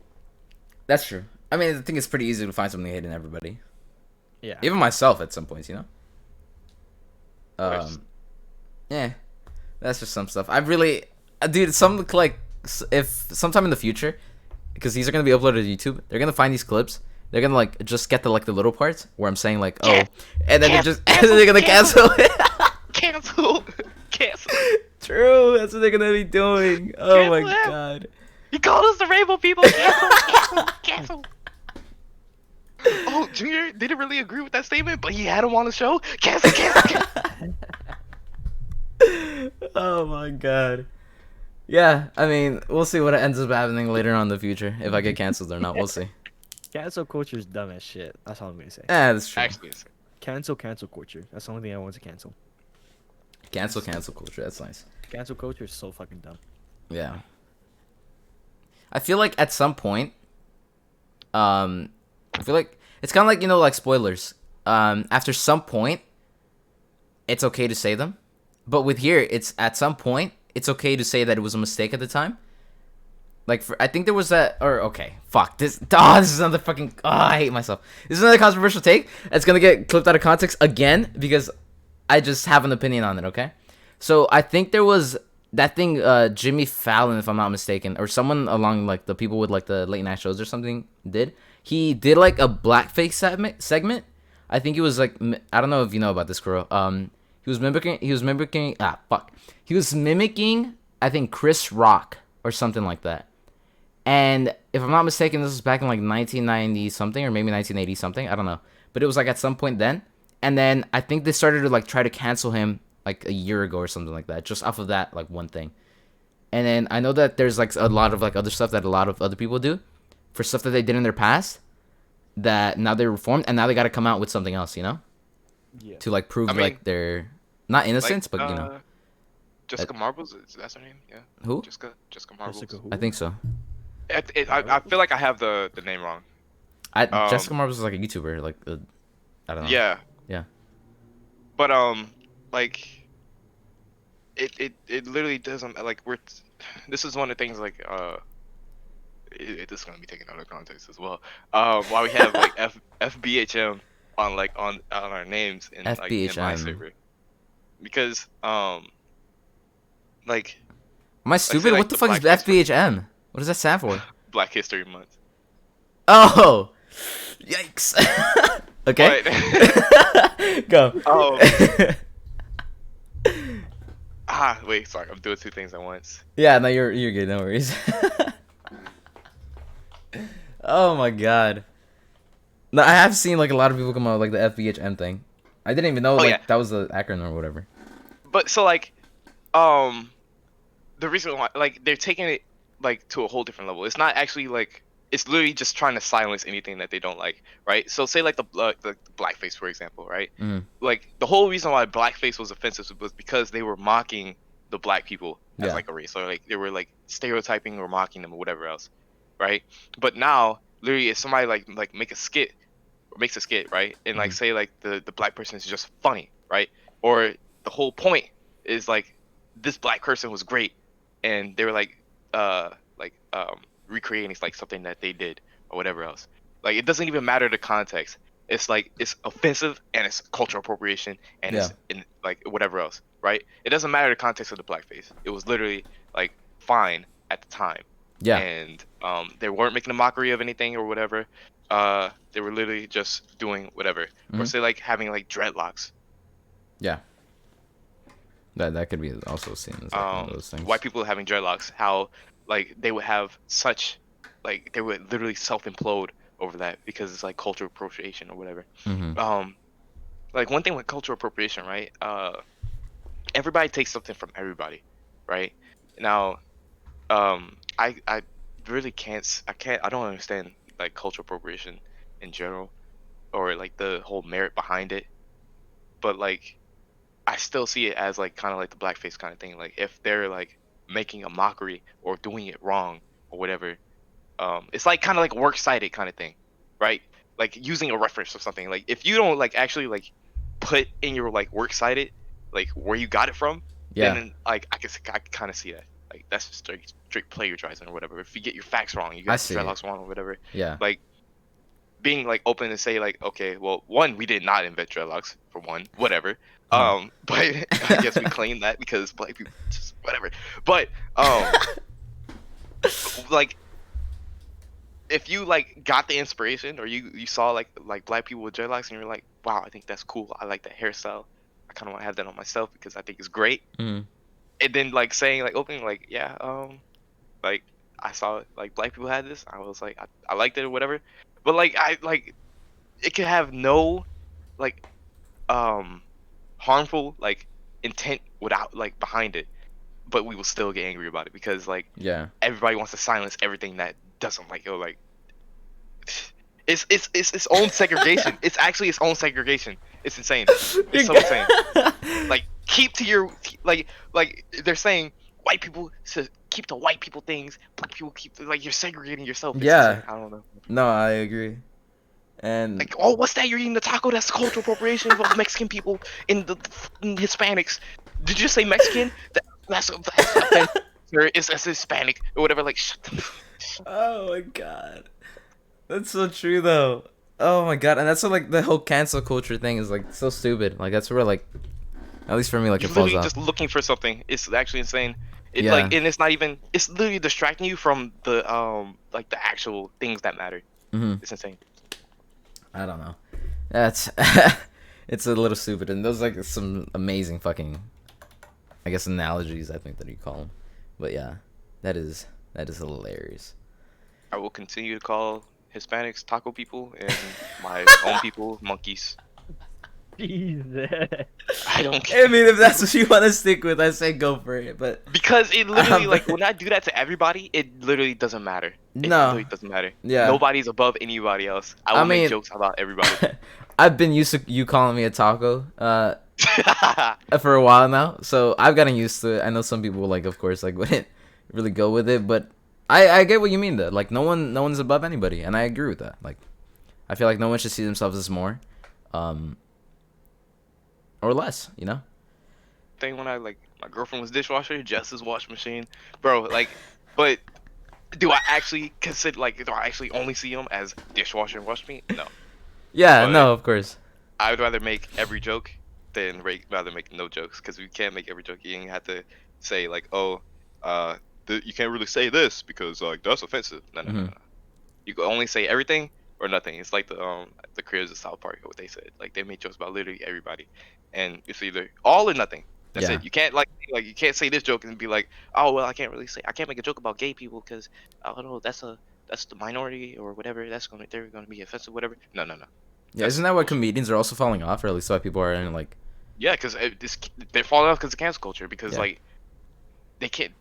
that's true. I mean, I think it's pretty easy to find something to hate in everybody. about. Yeah. Even myself at some points, you know. course. Yeah, that's just some stuff. I really, dude, some like if sometime in the future, because these are gonna be uploaded to YouTube, they're gonna find these clips. They're gonna like just get the little parts where I'm saying like, oh, and then and then they're gonna cancel it. Cancel. Cancel. True, that's what they're gonna be doing. Oh my Cancel him. god. He called us the rainbow people. Cancel. Cancel. Cancel. Oh, Junior didn't really agree with that statement, but he had him on the show. Cancel. Cancel. Cancel. Oh my god. Yeah, I mean, we'll see what ends up happening later on in the future. If I get canceled or not, we'll see. Cancel culture is dumb as shit. That's all I'm gonna say. That's true. Actually, it's- Cancel culture. That's the only thing I want to cancel. Cancel culture. That's nice. Cancel culture is so fucking dumb. Yeah. I feel like at some point, I feel like it's kind of like, like spoilers. After some point, it's okay to say them, but with here, it's at some point, it's okay to say that it was a mistake at the time. Like, I think there was that, or okay, fuck this. This is another fucking. I hate myself. This is another controversial take. It's gonna get clipped out of context again because I just have an opinion on it. Okay, so I think there was that thing, Jimmy Fallon, if I'm not mistaken, or someone along like the people with like the late night shows or something did. He did like a blackface segment. I think he was like, I don't know if you know about this, Kuroaf. He was mimicking. He was mimicking. I think Chris Rock or something like that. And if I'm not mistaken, this was back in like 1990 something or maybe 1980 something. I don't know. But it was like at some point then. And then I think they started to like try to cancel him like a year ago or something like that, just off of that like one thing. And then I know that there's like a lot of like other stuff that a lot of other people do for stuff that they did in their past that now they're reformed and now they got to come out with something else, Yeah. to like prove I mean, like they're not innocence, like, but Jessica Marbles, that's her name? Yeah. who? Jessica Marbles. Jessica who? I think so. I feel like I have the name wrong. Jessica Marbles is like a YouTuber, like I don't know. Yeah. Yeah. But like it literally doesn't like this is one of the things like this is gonna be taken out of context as well. Why we have like FBHM on our names in like in my FBHM. server. Because like Am I say, stupid? like, What the the fuck is Black FBHM? What does that stand for? Black History Month. Oh, yikes. Okay. But, Go. wait, sorry, I'm doing two things at once. Yeah, no, you're good. No worries. Oh my god. No, I have seen like a lot of people come out with like the FBHM thing. I didn't even know like yeah. that was the acronym or whatever. But so like, the reason why like they're taking it like to a whole different level. It's not actually like it's literally just trying to silence anything that they don't like, right? So say like the blackface, for example, right? Mhm. Like the whole reason why blackface was offensive was because they were mocking the black people as Yeah. like a race, or like they were like stereotyping or mocking them or whatever else, right? But now, literally, if somebody like makes a skit, right, and like Mhm. say like the black person is just funny, right, or the whole point is like this black person was great, and they were like recreating like something that they did or whatever else. Like it doesn't even matter the context. It's like it's offensive and it's cultural appropriation and Yeah. it's in like whatever else, right? It doesn't matter the context of the blackface. It was literally like fine at the time, Yeah. and they weren't making a mockery of anything or whatever. They were literally just doing whatever, or Mhm. say like having like dreadlocks. Yeah. That could be also seen as like one of those things. White people having dreadlocks, how like they would have such like they would literally self implode over that because it's like cultural appropriation or whatever. Mm-hmm. Like one thing with cultural appropriation, right? Everybody takes something from everybody, right? Now, I really I don't understand like cultural appropriation in general or like the whole merit behind it, but like I still see it as like kind of like the blackface kind of thing. Like if they're like making a mockery or doing it wrong or whatever, it's like kind of like works cited kind of thing, right? Like using a reference or something. Like if you don't like actually like put in your like works cited like where you got it from, Yeah. then like I kind of see that. Like that's just straight plagiarizing or whatever. If you get your facts wrong, you I got see the it. dreadlocks wrong or whatever. Yeah. Like being like open to say like, okay, well, one, we did not invent dreadlocks for one, whatever. Uh-huh. But I guess we claim that because black people just whatever. But like if you like got the inspiration or you saw like black people with dreadlocks and you're like, wow, I think that's cool. I like that hairstyle. I kind of want to have that on myself because I think it's great. Mm-hmm. And then like saying like opening like, yeah, like I saw like black people had this. I was like, I liked it or whatever. But like I like it could have no like um harmful like intent without like behind it, but we will still get angry about it because like Yeah. everybody wants to silence everything that doesn't like it. Like it's its own segregation. It's actually its own segregation. It's insane. It's so insane. Like keep to your like they're saying white people to keep to white people things. Black people keep like you're segregating yourself. It's Yeah. insane. I don't know. No, I agree. And Like, oh, what's that? You're eating the taco? That's cultural appropriation of Mexican people in the in Hispanics. Did you say Mexican? That's offensive. Or it's Hispanic or whatever. Like, shut the. oh my god, that's so true though. Oh my god, and that's what like the whole cancel culture thing is like so stupid. Like that's where like, at least for me, like You're it falls literally off. just looking for something. It's actually insane. It Yeah. like, and it's not even. It's literally distracting you from the like the actual things that matter. Mm-hmm. It's insane. I don't know. That's it's a little stupid, and those like some amazing fucking, I guess analogies I think that you call them, but yeah, that is hilarious. I will continue to call Hispanics taco people and my own people monkeys. Jesus. I don't I care. mean, if that's what you want to stick with, I say go for it. But Because it literally, like, but- when I do that to everybody, it literally doesn't matter. It No. literally doesn't matter. Yeah. Nobody's above anybody else. I I will make mean- jokes about everybody. I've been used to you calling me a taco for a while now, so I've gotten used to it. I know some people like, of course, like wouldn't really go with it, but I get what you mean though. Like no one's above anybody, and I agree with that. Like I feel like no one should see themselves as more, or less. You know? Thing when I like my girlfriend was dishwasher, Jess's washing machine, bro. Like, but do I actually consider like do I actually only see them as dishwasher and wash me? No. Yeah. But- No. Of course. I would rather make every joke than rather make no jokes because we can't make every joke. You have to say like, oh, you can't really say this because like that's offensive. No. Mhm. You can only say everything or nothing. It's like the creators of South Park, what they said. Like they make jokes about literally everybody, and it's either all or nothing. That's Yeah. it. You can't like you can't say this joke and be like, oh well, I can't make a joke about gay people because I don't know that's the minority or whatever. They're gonna be offensive, whatever. No. Yeah. Isn't that what comedians are also falling off, or at least why people are in like? Yeah, because they're falling off because of cancel culture. Because Yeah. like they can't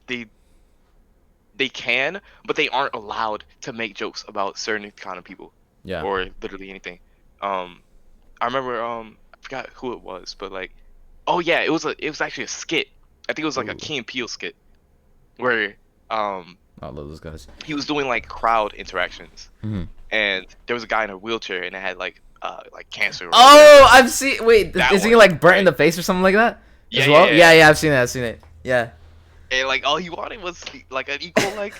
they can, but they aren't allowed to make jokes about certain kind of people Yeah. or literally anything. I remember I forgot who it was, but like, oh yeah, it was actually a skit. I think it was like a Ooh. Key and Peele skit where I love those guys. he was doing like crowd interactions, Mhm. and there was a guy in a wheelchair and it had like cancer. Or Oh, I've seen. Wait, That is he one, like burnt in right. the face or something like that? Yeah, As well? yeah. Yeah. I've seen it. Yeah. And like all he wanted was like an equal like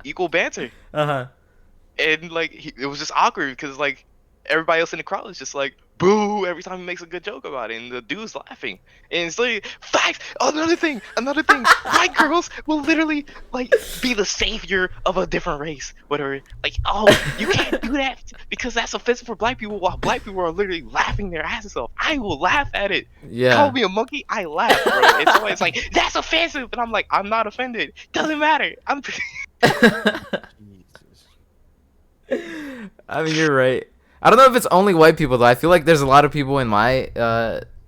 equal banter. Uh-huh. And like it was just awkward because like everybody else in the crowd was just like boo every time he makes a good joke about it, and the dude's laughing. And it's like facts. Another thing. White girls will literally like be the savior of a different race, whatever. Like, oh, you can't do that because that's offensive for black people, while black people are literally laughing their asses off. I will laugh at it. Call Yeah. me a monkey, I laugh, bro. And so it's like that's offensive, and I'm like, I'm not offended. Doesn't matter. I'm. Jesus. I mean, you're right. I don't know if it's only white people though. I feel like there's a lot of people in my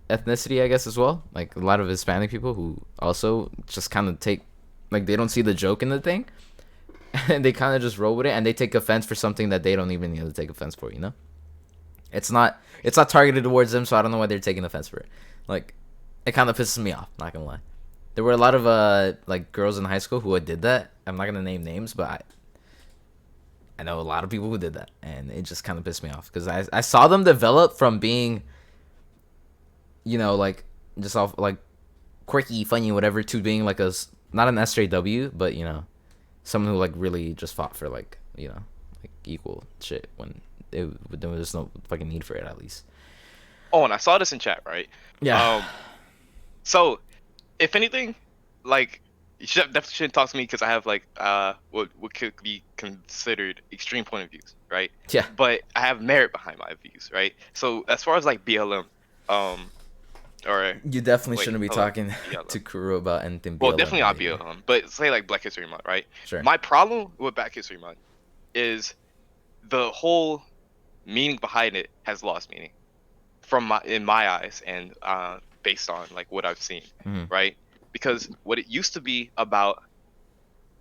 ethnicity, I guess, as well. Like a lot of Hispanic people who also just kind of take, like, they don't see the joke in the thing, and they kind of just roll with it, and they take offense for something that they don't even need to take offense for. You know, it's not targeted towards them, so I don't know why they're taking offense for it. Like, it kind of pisses me off. Not gonna lie. There were a lot of like girls in high school who did that. I'm not gonna name names, but I know a lot of people who did that, and it just kind of pissed me off because I saw them develop from being, you know, like just off like quirky, funny, whatever, to being like not an SJW, but you know, someone who like really just fought for like, you know, like equal shit when there was no fucking need for it, at least. Oh, and I saw this in chat, right? Yeah. So if anything, like you definitely shouldn't talk to me because I have like what could be considered extreme point of views, right? Yeah. But I have merit behind my views, right? So as far as like BLM, or You definitely wait, shouldn't be hold on, talking BLM. to Kuro about anything Well, BLM definitely not related. BLM, but say like Black History Month, right? Sure. My problem with Black History Month is the whole meaning behind it has lost meaning in my eyes, and based on like what I've seen, Mhm. right? Because what it used to be about,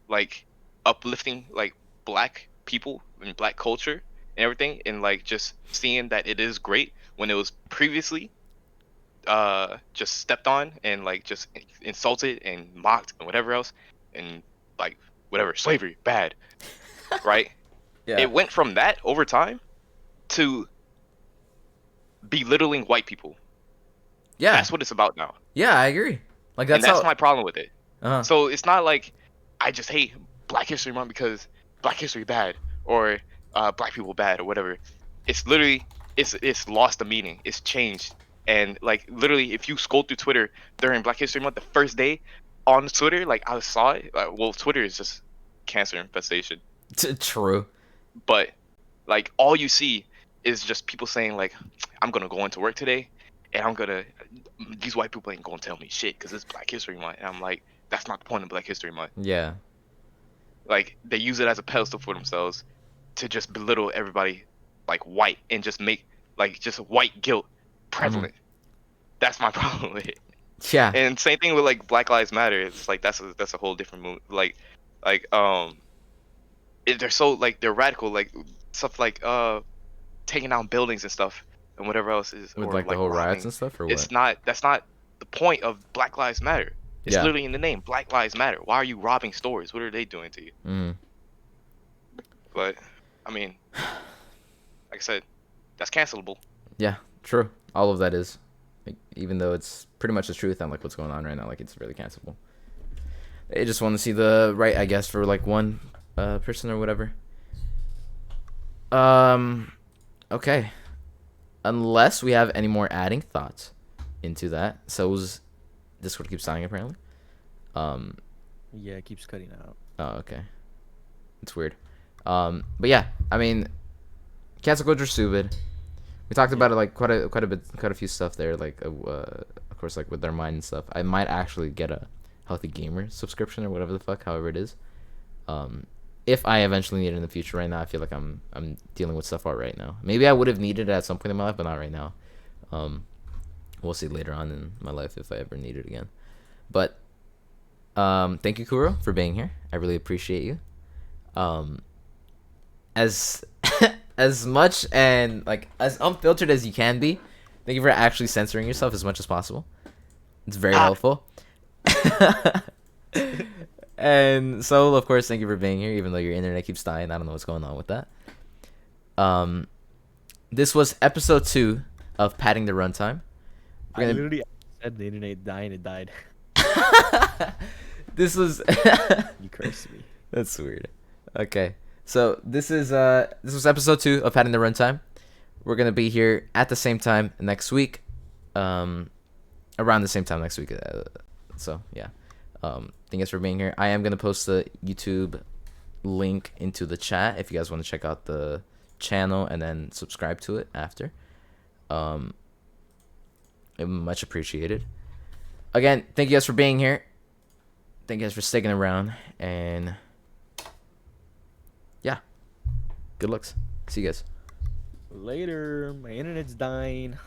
like uplifting like black people and black culture and everything, and like just seeing that it is great when it was previously just stepped on and like just insulted and mocked and whatever else, and like whatever, slavery bad, right? Yeah. It went from that over time to belittling white people. Yeah. That's what it's about now. Yeah, I agree. Like And that's that's how. my problem with it. Uh. So it's not like I just hate Black History Month because Black History bad, or black people bad, or whatever. It's literally it's lost the meaning. It's changed. And like literally, if you scroll through Twitter during Black History Month, the first day on Twitter, like I saw it. Well, Twitter is just cancer infestation. True. But like all you see is just people saying like, I'm gonna go into work today, and these white people ain't gonna tell me shit because it's Black History Month. And I'm like, that's not the point of Black History Month. Yeah. Like they use it as a pedestal for themselves to just belittle everybody like white, and just make like just white guilt prevalent. That's my problem with it. Yeah. And same thing with like Black Lives Matter. It's like that's a whole different move. Like they're so like they're radical, like stuff like taking down buildings and stuff and whatever else is, With or like the like whole riots robbing. and stuff, or what? It's not That's not the point of Black Lives Matter. It's Yeah. literally in the name, Black Lives Matter. Why are you robbing stores? What are they doing to you? Mm. But I mean, like I said, that's cancelable. Yeah. True. All of that is, like, even though it's pretty much the truth on like what's going on right now, like it's really cancelable. They just want to see the right, I guess, for like one person or whatever. Okay. Unless we have any more adding thoughts into that. So Discord keeps dying apparently. Yeah, it keeps cutting out. Oh, okay. It's weird. But yeah, I mean, cancel culture stupid. We talked about it like quite a few stuff there. Like, of course, like with their mind and stuff. I might actually get a Healthy Gamer subscription or whatever the fuck, however it is. If I eventually need it in the future. Right now, I feel like I'm dealing with stuff out right now. Maybe I would have needed it at some point in my life, but not right now. We'll see later on in my life if I ever need it again. But thank you, Kuro, for being here. I really appreciate you. As as much and like as unfiltered as you can be, thank you for actually censoring yourself as much as possible. It's very helpful. And Soul, of course, thank you for being here, even though your internet keeps dying. I don't know what's going on with that. This was episode 2 of Padding the Runtime. I literally said the internet dying, it died. This was You cursed me. That's weird. Okay. So this was episode 2 of Having the Runtime. We're gonna be here at the same time next week, around the same time next week. So yeah, thank you guys for being here. I am gonna post the YouTube link into the chat if you guys want to check out the channel and then subscribe to it after. Um, much appreciated. Again, thank you guys for being here. Thank you guys for sticking around, and yeah, good looks. See you guys. Later. My internet's dying.